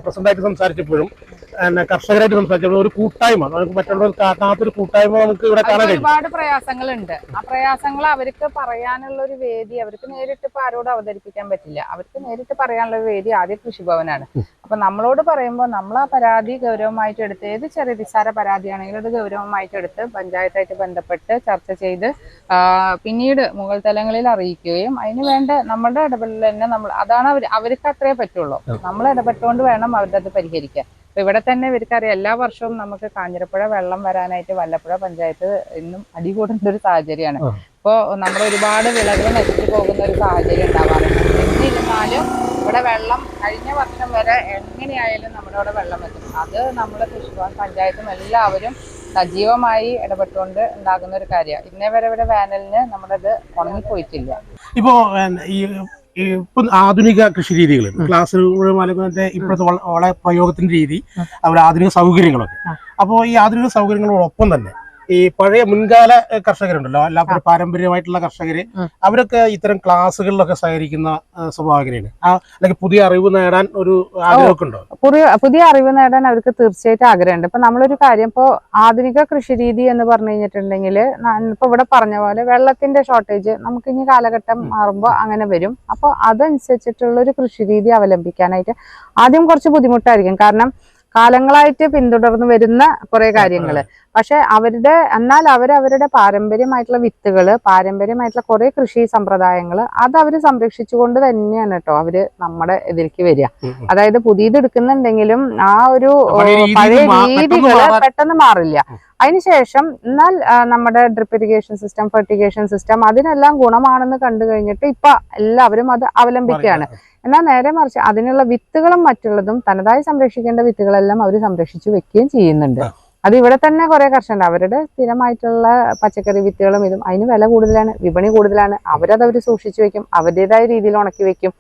പ്രസന്റായിട്ട് സംസാരിച്ചപ്പോഴും കർഷകരായിട്ട് സംസാരിച്ചപ്പോൾ ഒരു കൂട്ടായ്മ, നമുക്ക് മറ്റുള്ളവർ കാണാത്തൊരു കൂട്ടായ്മ നമുക്ക് ഇവിടെ കാണാൻ കഴിയും. ഒരുപാട് പ്രയാസങ്ങളുണ്ട്. ആ പ്രയാസങ്ങൾ അവർക്ക് പറയാനുള്ള ഒരു വേദി അവർക്ക് നേരിട്ട് ഇപ്പൊ ആരോട് അവതരിപ്പിക്കാൻ പറ്റില്ല. അവർക്ക് നേരിട്ട് പറയാനുള്ള ഒരു വേദി ആദ്യം കൃഷിഭവനാണ്. അപ്പൊ നമ്മളോട് പറയുമ്പോൾ നമ്മൾ ആ പരാതി ഗൗരവമായിട്ട് എടുത്ത്, ഏത് ചെറിയ നിസ്സാര പരാതിയാണെങ്കിലും അത് ഗൗരവമായിട്ട് എടുത്ത് പഞ്ചായത്തായിട്ട് ബന്ധപ്പെട്ട് ചർച്ച ചെയ്ത് പിന്നീട് മുകൾ തലങ്ങളിൽ അറിയിക്കുകയും അതിന് വേണ്ട നമ്മളുടെ ഇടപെടൽ തന്നെ അതാണ് അവർക്ക് അത്രേ പറ്റുള്ളൂ. നമ്മൾ ഇടപെട്ടുകൊണ്ട് വേണം അവരുടെ അത് പരിഹരിക്കാൻ. അപ്പൊ ഇവിടെ തന്നെ ഇവർക്കറിയാം, എല്ലാ വർഷവും നമുക്ക് കാഞ്ഞിരപ്പുഴ വെള്ളം വരാനായിട്ട് വല്ലപ്പുഴ പഞ്ചായത്ത് ഇന്നും അടികൂടുന്ന ഒരു സാഹചര്യമാണ്. ഇപ്പോ നമ്മൾ ഒരുപാട് വിളകൾ നശിച്ചു പോകുന്ന ഒരു സാഹചര്യം ഉണ്ടാവാറുണ്ട്. എന്നിരുന്നാലും ഇവിടെ വെള്ളം കഴിഞ്ഞ വർഷം വരെ എങ്ങനെയായാലും നമ്മുടെ ഇവിടെ വെള്ളം എത്തും. അത് നമ്മുടെ കൃഷിഭവൻ പഞ്ചായത്തും എല്ലാവരും സജീവമായി ഇടപെട്ടുകൊണ്ട് ഉണ്ടാകുന്ന ഒരു കാര്യമാണ്. ഇന്നേ വരെ ഇവിടെ വേനലിന് നമ്മുടെ ഇത് ഉണങ്ങിപ്പോയിട്ടില്ല. ഇപ്പോ ഇപ്പൊ ആധുനിക കൃഷി രീതികൾ ക്ലാസ് ഇപ്പോഴത്തെ വളരെ പ്രയോഗത്തിന്റെ രീതി, അവരുടെ ആധുനിക സൗകര്യങ്ങളൊക്കെ. അപ്പോൾ ഈ ആധുനിക സൗകര്യങ്ങളോടൊപ്പം തന്നെ ഈ പഴയ മുൻകാല കർഷകരുണ്ടല്ലോ, എല്ലാവരും പാരമ്പര്യമായിട്ടുള്ള കർഷകര്, അവരൊക്കെ ഇത്തരം ക്ലാസ്സുകളിലൊക്കെ സഹകരിക്കുന്ന സ്വഭാവകരെയാണ്. അല്ലെങ്കിൽ പുതിയ അറിവ് നേടാൻ ഒരു ആഗ്രഹമൊക്കെ ഉണ്ടോ? പുതിയ അറിവ് നേടാൻ അവർക്ക് തീർച്ചയായിട്ടും ആഗ്രഹമുണ്ട്. ഇപ്പൊ നമ്മളൊരു കാര്യം, ഇപ്പോ ആധുനിക കൃഷി രീതി എന്ന് പറഞ്ഞു കഴിഞ്ഞിട്ടുണ്ടെങ്കിൽ ഇപ്പൊ ഇവിടെ പറഞ്ഞ പോലെ വെള്ളത്തിന്റെ ഷോർട്ടേജ് നമുക്ക് ഇനി കാലഘട്ടം മാറുമ്പോൾ അങ്ങനെ വരും. അപ്പൊ അതനുസരിച്ചിട്ടുള്ള ഒരു കൃഷി രീതി അവലംബിക്കാനായിട്ട് ആദ്യം കുറച്ച് ബുദ്ധിമുട്ടായിരിക്കും. കാരണം കാലങ്ങളായിട്ട് പിന്തുടർന്ന് വരുന്ന കുറെ കാര്യങ്ങള്. പക്ഷെ എന്നാൽ അവരവരുടെ പാരമ്പര്യമായിട്ടുള്ള വിത്തുകള്, പാരമ്പര്യമായിട്ടുള്ള കുറെ കൃഷി സമ്പ്രദായങ്ങൾ അത് അവര് സംരക്ഷിച്ചുകൊണ്ട് തന്നെയാണ് കേട്ടോ അവര് നമ്മുടെ ഇതിലേക്ക് വരിക. അതായത് പുതിയത് എടുക്കുന്നുണ്ടെങ്കിലും ആ ഒരു പഴയ രീതികള് പെട്ടെന്ന് മാറില്ല. അതിനുശേഷം എന്നാൽ നമ്മുടെ drip irrigation system, fertigation system അതിനെല്ലാം ഗുണമാണെന്ന് കണ്ടു കഴിഞ്ഞിട്ട് ഇപ്പൊ എല്ലാവരും അത് അവലംബിക്കുകയാണ്. എന്നാൽ നേരെ മറിച്ച് അതിനുള്ള വിത്തുകളും മറ്റുള്ളതും തനതായി സംരക്ഷിക്കേണ്ട വിത്തുകളെല്ലാം അവർ സംരക്ഷിച്ചു വെക്കുകയും ചെയ്യുന്നുണ്ട്. അത് ഇവിടെ തന്നെ കുറെ കർഷകരുണ്ട്, അവരുടെ സ്ഥിരമായിട്ടുള്ള പച്ചക്കറി വിത്തുകളും ഇതും അതിന് വില കൂടുതലാണ്, വിപണി കൂടുതലാണ്, അവരത് സൂക്ഷിച്ചു വെക്കും, അവരുടേതായ രീതിയിൽ ഉണക്കി വെക്കും.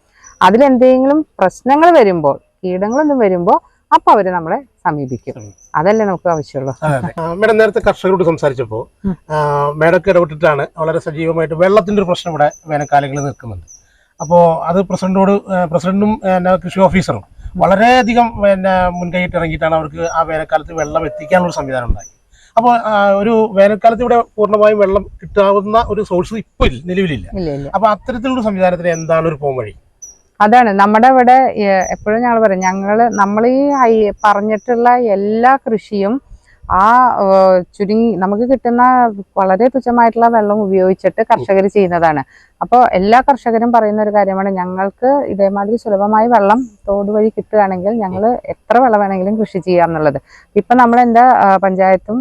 അതിലെന്തെങ്കിലും പ്രശ്നങ്ങൾ വരുമ്പോൾ, കീടങ്ങളൊന്നും വരുമ്പോൾ അപ്പൊ അവര് നമ്മളെ സമീപിക്കും. അതല്ലേ നമുക്ക് ആവശ്യമുള്ളൂ. മേഡം നേരത്തെ കർഷകരോട് സംസാരിച്ചപ്പോൾ മേഡമൊക്കെ ഇടപെട്ടിട്ടാണ് വളരെ സജീവമായിട്ട് വെള്ളത്തിന്റെ ഒരു പ്രശ്നം ഇവിടെ വേനൽക്കാലങ്ങളിൽ നിൽക്കുന്നുണ്ട്. അപ്പോൾ അത് പ്രസിഡന്റും കൃഷി ഓഫീസറും വളരെയധികം മുൻകൈയിട്ട് ഇറങ്ങിയിട്ടാണ് അവർക്ക് ആ വേനൽക്കാലത്ത് വെള്ളം എത്തിക്കാനുള്ള സംവിധാനം ഉണ്ടായി. അപ്പോൾ ഒരു വേനൽക്കാലത്ത് ഇവിടെ പൂർണ്ണമായും വെള്ളം കിട്ടാവുന്ന ഒരു സോഴ്സ് ഇപ്പോൾ നിലവിലില്ല. അപ്പൊ അത്തരത്തിലുള്ള സംവിധാനത്തിന് എന്താണ് ഒരു പോംവഴി? അതാണ് നമ്മുടെ ഇവിടെ എപ്പോഴും ഞങ്ങൾ പറയും, നമ്മൾ ഈ പറഞ്ഞിട്ടുള്ള എല്ലാ കൃഷിയും നമുക്ക് കിട്ടുന്ന വളരെ തുച്ഛമായിട്ടുള്ള വെള്ളം ഉപയോഗിച്ചിട്ട് കർഷകർ ചെയ്യുന്നതാണ്. അപ്പോൾ എല്ലാ കർഷകരും പറയുന്ന ഒരു കാര്യമാണ്, ഞങ്ങൾക്ക് ഇതേമാതിരി സുലഭമായി വെള്ളം തോട് വഴി കിട്ടുകയാണെങ്കിൽ ഞങ്ങൾ എത്ര വെള്ളം വേണമെങ്കിലും കൃഷി ചെയ്യാമെന്നുള്ളത്. ഇപ്പൊ നമ്മൾ എൻ്റെ പഞ്ചായത്തും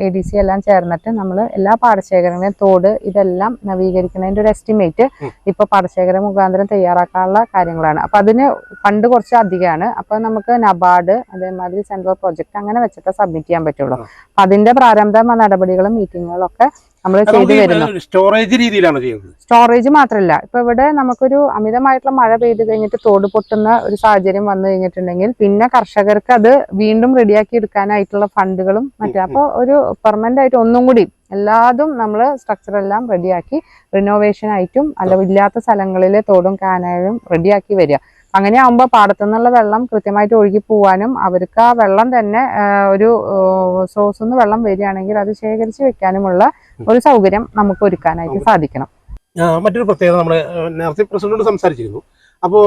ADC എല്ലാം ചേർന്നിട്ട് നമ്മൾ എല്ലാ പാടശേഖരങ്ങളെയും തോട് ഇതെല്ലാം നവീകരിക്കുന്നതിൻ്റെ ഒരു എസ്റ്റിമേറ്റ് ഇപ്പൊ പാടശേഖര മുഖാന്തരം തയ്യാറാക്കാനുള്ള കാര്യങ്ങളാണ്. അപ്പൊ അതിന് ഫണ്ട് കുറച്ച് അധികമാണ്. അപ്പൊ നമുക്ക് നബാർഡ് അതേമാതിരി സെൻട്രൽ പ്രോജക്ട് അങ്ങനെ വെച്ചിട്ട് സബ്മിറ്റ് ചെയ്യാൻ പറ്റുള്ളൂ. അതിന്റെ പ്രാരംഭ നടപടികളും മീറ്റിങ്ങുകളും ഒക്കെ നമ്മൾ ചെയ്തു വരുന്നു. സ്റ്റോറേജ് രീതിയിലാണ് ചെയ്യുന്നത്. സ്റ്റോറേജ് മാത്രമല്ല, ഇപ്പൊ ഇവിടെ നമുക്കൊരു അമിതമായിട്ടുള്ള മഴ പെയ്ത് കഴിഞ്ഞിട്ട് തോട് പൊട്ടുന്ന ഒരു സാഹചര്യം വന്നു കഴിഞ്ഞിട്ടുണ്ടെങ്കിൽ പിന്നെ കർഷകർക്ക് അത് വീണ്ടും റെഡിയാക്കി എടുക്കാനായിട്ടുള്ള ഫണ്ടുകളും മറ്റേ അപ്പോൾ ഒരു പെർമനന്റ് ആയിട്ട് ഒന്നും കൂടി എല്ലാതും നമ്മൾ സ്ട്രക്ചർ എല്ലാം റെഡിയാക്കി റിനോവേഷൻ ആയിട്ടും അല്ല ഇല്ലാത്ത സ്ഥലങ്ങളിലെ തോടും കാനലും റെഡിയാക്കി വരിക. അങ്ങനെ ആകുമ്പോൾ പാടത്തുനിന്നുള്ള വെള്ളം കൃത്യമായിട്ട് ഒഴുകി പോവാനും അവർക്ക് ആ വെള്ളം തന്നെ ഒരു സോഴ്സിൽ നിന്ന് വെള്ളം വരികയാണെങ്കിൽ അത് ശേഖരിച്ച് വെക്കാനുമുള്ള ഒരു സൗകര്യം നമുക്ക് ഒരുക്കാനായിട്ട് സാധിക്കണം. മറ്റൊരു പ്രത്യേകത നമ്മൾ നേരത്തെ പ്രസിഡന്റോട് സംസാരിച്ചിരുന്നു. അപ്പോൾ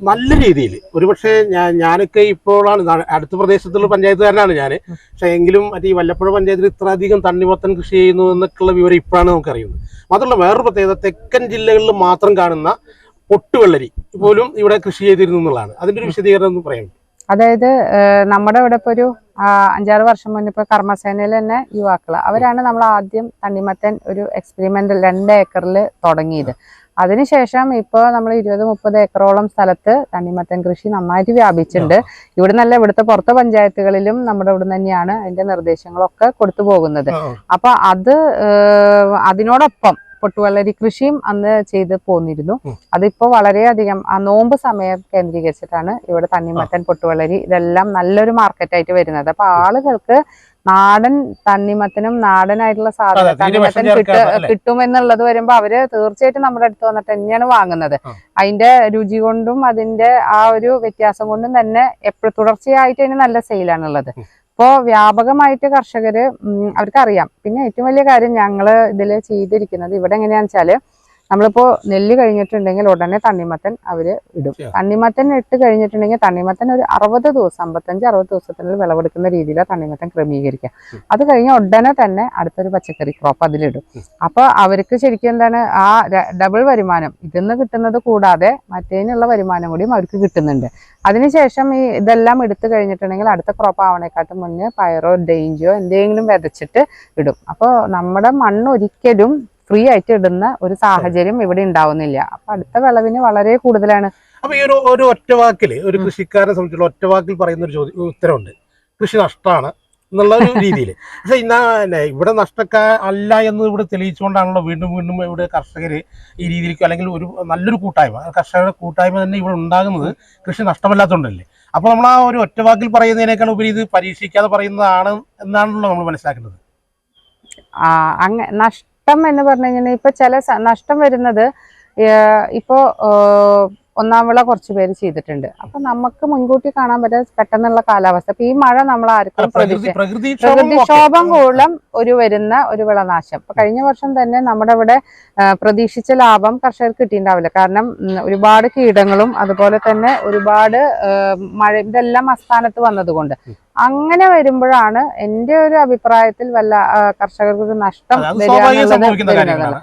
നല്ല രീതിയിൽ ഒരുപക്ഷെ ഞാനൊക്കെ ഇപ്പോഴാണ് അടുത്ത പ്രദേശത്തുള്ള പഞ്ചായത്തുകാരനാണ് ഞാൻ, പക്ഷേ എങ്കിലും മറ്റേ ഈ വല്ലപ്പുഴ പഞ്ചായത്തിൽ ഇത്രയധികം തണ്ണിമത്തൻ കൃഷി ചെയ്യുന്നു എന്നൊക്കെയുള്ള വിവരം ഇപ്പോഴാണ് നമുക്കറിയുന്നത്. മാത്രമല്ല വേറൊരു പ്രത്യേകത, തെക്കൻ ജില്ലകളിൽ മാത്രം കാണുന്ന പൊട്ടുവെള്ളരി പോലും ഇവിടെ കൃഷി ചെയ്തിരുന്നു എന്നുള്ളതാണ്. അതിന്റെ ഒരു വിശദീകരണം എന്ന് പറയാം. അതായത് നമ്മുടെ ഇവിടെ ഇപ്പൊ ഒരു 5-6 വർഷം മുന്നേ ഇപ്പൊ കർമ്മസേനയിൽ തന്നെ യുവാക്കള് അവരാണ് നമ്മൾ ആദ്യം തണ്ണിമത്തൻ ഒരു എക്സ്പെരിമെന്റൽ 2 ഏക്കറിൽ തുടങ്ങിയത്. അതിനുശേഷം ഇപ്പോൾ നമ്മൾ 20-30 ഏക്കറോളം സ്ഥലത്ത് തണ്ണിമത്തൻ കൃഷി നന്നായിട്ട് വ്യാപിച്ചിട്ടുണ്ട്. ഇവിടെ നല്ല ഇവിടുത്തെ പുറത്തെ പഞ്ചായത്തുകളിലും നമ്മുടെ ഇവിടെ തന്നെയാണ് അതിന്റെ നിർദ്ദേശങ്ങളൊക്കെ കൊടുത്തു പോകുന്നത്. അപ്പൊ അതിനോടൊപ്പം പൊട്ടുവെള്ളരി കൃഷിയും അന്ന് ചെയ്ത് പോന്നിരുന്നു. അതിപ്പോ വളരെയധികം ആ നോമ്പ് സമയം കേന്ദ്രീകരിച്ചിട്ടാണ് ഇവിടെ തണ്ണിമത്തൻ പൊട്ടുവെള്ളരി ഇതെല്ലാം നല്ലൊരു മാർക്കറ്റായിട്ട് വരുന്നത്. അപ്പൊ ആളുകൾക്ക് നാടൻ തണ്ണിമത്തനും നാടനായിട്ടുള്ള സാധനം തണ്ണിമത്തൻ കിട്ടുമെന്നുള്ളത് വരുമ്പോ അവര് തീർച്ചയായിട്ടും നമ്മുടെ അടുത്ത് വന്നിട്ട് തന്നെയാണ് വാങ്ങുന്നത്. അതിന്റെ രുചി കൊണ്ടും അതിന്റെ ആ ഒരു വ്യത്യാസം കൊണ്ടും തന്നെ എപ്പോഴും തുടർച്ചയായിട്ട് അതിന് നല്ല സെയിലാണുള്ളത്. ഇപ്പോൾ വ്യാപകമായിട്ട് കർഷകര് അവർക്കറിയാം. പിന്നെ ഏറ്റവും വലിയ കാര്യം ഞങ്ങൾ ഇതിൽ ചെയ്തിരിക്കുന്നത് ഇവിടെ എങ്ങനെയാണെന്ന് വെച്ചാല് നമ്മളിപ്പോ നെല്ല് കഴിഞ്ഞിട്ടുണ്ടെങ്കിൽ ഉടനെ തണ്ണിമത്തൻ അവര് ഇടും. തണ്ണിമത്തൻ ഇട്ട് കഴിഞ്ഞിട്ടുണ്ടെങ്കിൽ തണ്ണിമത്തൻ ഒരു 60 ദിവസം 55-60 ദിവസത്തിനുള്ളിൽ വിളവെടുക്കുന്ന രീതിയിലാണ് തണ്ണിമത്തൻ ക്രമീകരിക്കുക. അത് കഴിഞ്ഞ ഉടനെ തന്നെ അടുത്തൊരു പച്ചക്കറി ക്രോപ്പ് അതിലിടും. അപ്പൊ അവർക്ക് ശരിക്കും എന്താണ് ആ ഡബിൾ വരുമാനം ഇതിന്ന് കിട്ടുന്നത് കൂടാതെ മറ്റേതിനുള്ള വരുമാനം കൂടിയും അവർക്ക് കിട്ടുന്നുണ്ട്. അതിനുശേഷം ഇതെല്ലാം എടുത്തു കഴിഞ്ഞിട്ടുണ്ടെങ്കിൽ അടുത്ത ക്രോപ്പ് ആവണേക്കാട്ടും മുന്നേ പയറോ ഡെയിഞ്ചോ എന്തെങ്കിലും വിതച്ചിട്ട് ഇടും. അപ്പോൾ നമ്മുടെ മണ്ണ് ഒരിക്കലും ഫ്രീ ആയിട്ട് ഇടുന്ന ഒരു സാഹചര്യം ഇവിടെ ഉണ്ടാവുന്നില്ല. അപ്പൊ അടുത്ത വിളവിന് വളരെ കൂടുതലാണ്. അപ്പൊ ഈ ഒരു ഒറ്റവാക്കില് ഒരു കൃഷിക്കാരനെ സംബന്ധിച്ചുള്ള ഒറ്റവാക്കിൽ പറയുന്ന ഒരു ഉത്തരവുണ്ട്, കൃഷി നഷ്ടമാണ് എന്നുള്ള ഒരു രീതിയിൽ. പക്ഷെ ഇവിടെ അല്ല എന്ന് ഇവിടെ തെളിയിച്ചുകൊണ്ടാണല്ലോ വീണ്ടും വീണ്ടും ഇവിടെ കർഷകര് ഈ രീതിയിലേക്ക് അല്ലെങ്കിൽ ഒരു നല്ലൊരു കൂട്ടായ്മ കർഷകരുടെ കൂട്ടായ്മ തന്നെ ഇവിടെ ഉണ്ടാകുന്നത് കൃഷി നഷ്ടമല്ലാത്തതുകൊണ്ടല്ലേ. അപ്പൊ നമ്മൾ ആ ഒരു ഒറ്റവാക്കിൽ പറയുന്നതിനേക്കാൾ ഉപരി ഇത് പരീക്ഷിക്കാതെ പറയുന്നതാണ് എന്നാണല്ലോ നമ്മൾ മനസ്സിലാക്കുന്നത്. നഷ്ടം എന്ന് പറഞ്ഞു കഴിഞ്ഞാൽ ഇപ്പൊ ചില നഷ്ടം വരുന്നത് ഇപ്പോ ഒന്നാം വിള കുറച്ച് പേര് ചെയ്തിട്ടുണ്ട്. അപ്പൊ നമുക്ക് മുൻകൂട്ടി കാണാൻ പറ്റാത്ത പെട്ടെന്നുള്ള കാലാവസ്ഥ, ഇപ്പൊ ഈ മഴ നമ്മൾ ആർക്കും പ്രകൃതിക്ഷോഭം മൂലം വരുന്ന ഒരു വിളനാശം. ഇപ്പൊ കഴിഞ്ഞ വർഷം തന്നെ നമ്മുടെ ഇവിടെ പ്രതീക്ഷിച്ച ലാഭം കർഷകർക്ക് കിട്ടിയിട്ടുണ്ടാവില്ല. കാരണം ഒരുപാട് കീടങ്ങളും അതുപോലെ തന്നെ ഒരുപാട് മഴ ഇതെല്ലാം അസ്ഥാനത്ത് വന്നതുകൊണ്ട്. അങ്ങനെ വരുമ്പോഴാണ് എൻ്റെ ഒരു അഭിപ്രായത്തിൽ കർഷകർക്ക് ഒരു നഷ്ടം വരിക.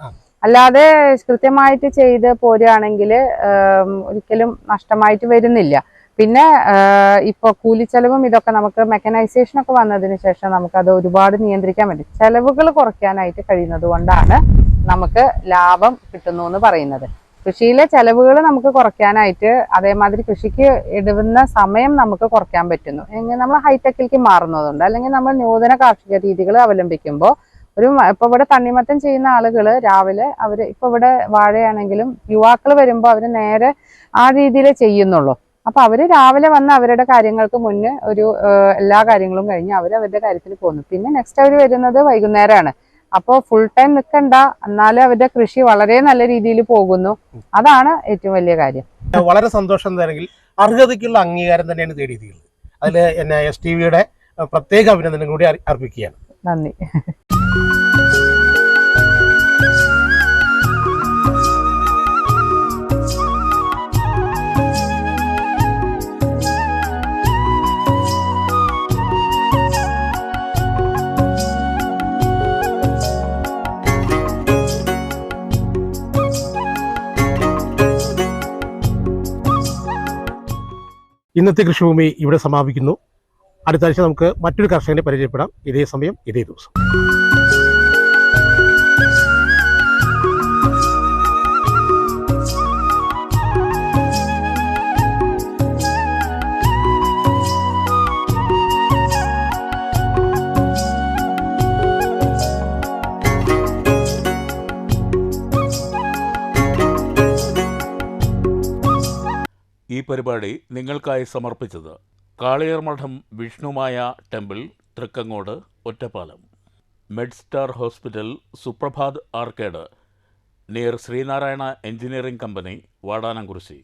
അല്ലാതെ കൃത്യമായിട്ട് ചെയ്ത് പോരുകയാണെങ്കിൽ ഒരിക്കലും നഷ്ടമായിട്ട് വരുന്നില്ല. പിന്നെ ഇപ്പൊ കൂലിച്ചെലവും ഇതൊക്കെ നമുക്ക് മെക്കനൈസേഷൻ ഒക്കെ വന്നതിന് ശേഷം നമുക്കത് ഒരുപാട് നിയന്ത്രിക്കാൻ പറ്റും. ചെലവുകൾ കുറയ്ക്കാനായിട്ട് കഴിയുന്നത് കൊണ്ടാണ് നമുക്ക് ലാഭം കിട്ടുന്നു എന്ന് പറയുന്നത്. കൃഷിയിലെ ചെലവുകൾ നമുക്ക് കുറയ്ക്കാനായിട്ട്, അതേമാതിരി കൃഷിക്ക് ഇടുന്ന സമയം നമുക്ക് കുറയ്ക്കാൻ പറ്റുന്നു. എങ്ങനെ നമ്മൾ ഹൈടെക്കിലേക്ക് മാറുന്നതുകൊണ്ട്, അല്ലെങ്കിൽ നമ്മൾ നൂതന കാർഷിക രീതികൾ അവലംബിക്കുമ്പോൾ ഇപ്പൊ ഇവിടെ തണ്ണിമത്തൻ ചെയ്യുന്ന ആളുകൾ രാവിലെ ഇപ്പൊ ഇവിടെ വാഴയാണെങ്കിലും യുവാക്കൾ വരുമ്പോൾ അവര് നേരെ ആ രീതിയിൽ ചെയ്യുന്നുള്ളൂ. അപ്പൊ അവര് രാവിലെ വന്ന് അവരുടെ കാര്യങ്ങൾക്ക് മുന്നേ എല്ലാ കാര്യങ്ങളും കഴിഞ്ഞ് അവരുടെ കാര്യത്തിൽ പോകുന്നു. പിന്നെ നെക്സ്റ്റ് അവർ വരുന്നത് വൈകുന്നേരമാണ്. അപ്പോൾ ഫുൾ ടൈം നിൽക്കണ്ട, എന്നാലും അവരുടെ കൃഷി വളരെ നല്ല രീതിയിൽ പോകുന്നു. അതാണ് ഏറ്റവും വലിയ കാര്യം. വളരെ സന്തോഷം തന്നെങ്കിൽ അർഹതയ്ക്കുള്ള അംഗീകാരം തന്നെയാണ് തേടിയിട്ടുള്ളത്. അതിൽ എന്നെ STVയുടെ പ്രത്യേക അഭിനന്ദനം കൂടി അർപ്പിക്കുകയാണ്. നന്ദി. ഇന്നത്തെ കൃഷിഭൂമി ഇവിടെ സമാപിക്കുന്നു. അടുത്ത ആഴ്ച നമുക്ക് മറ്റൊരു കർഷകനെ പരിചയപ്പെടാം. ഇതേ സമയം ഇതേ ദിവസം. ഈ പരിപാടി നിങ്ങൾക്കായി സമർപ്പിച്ചത് Kaliyarmadam Vishnumaya temple, Thrikkangode, Ottapalam. Medstar hospital, Suprabhat arcade, near Sreenarayana engineering company, Vadanamkurissi.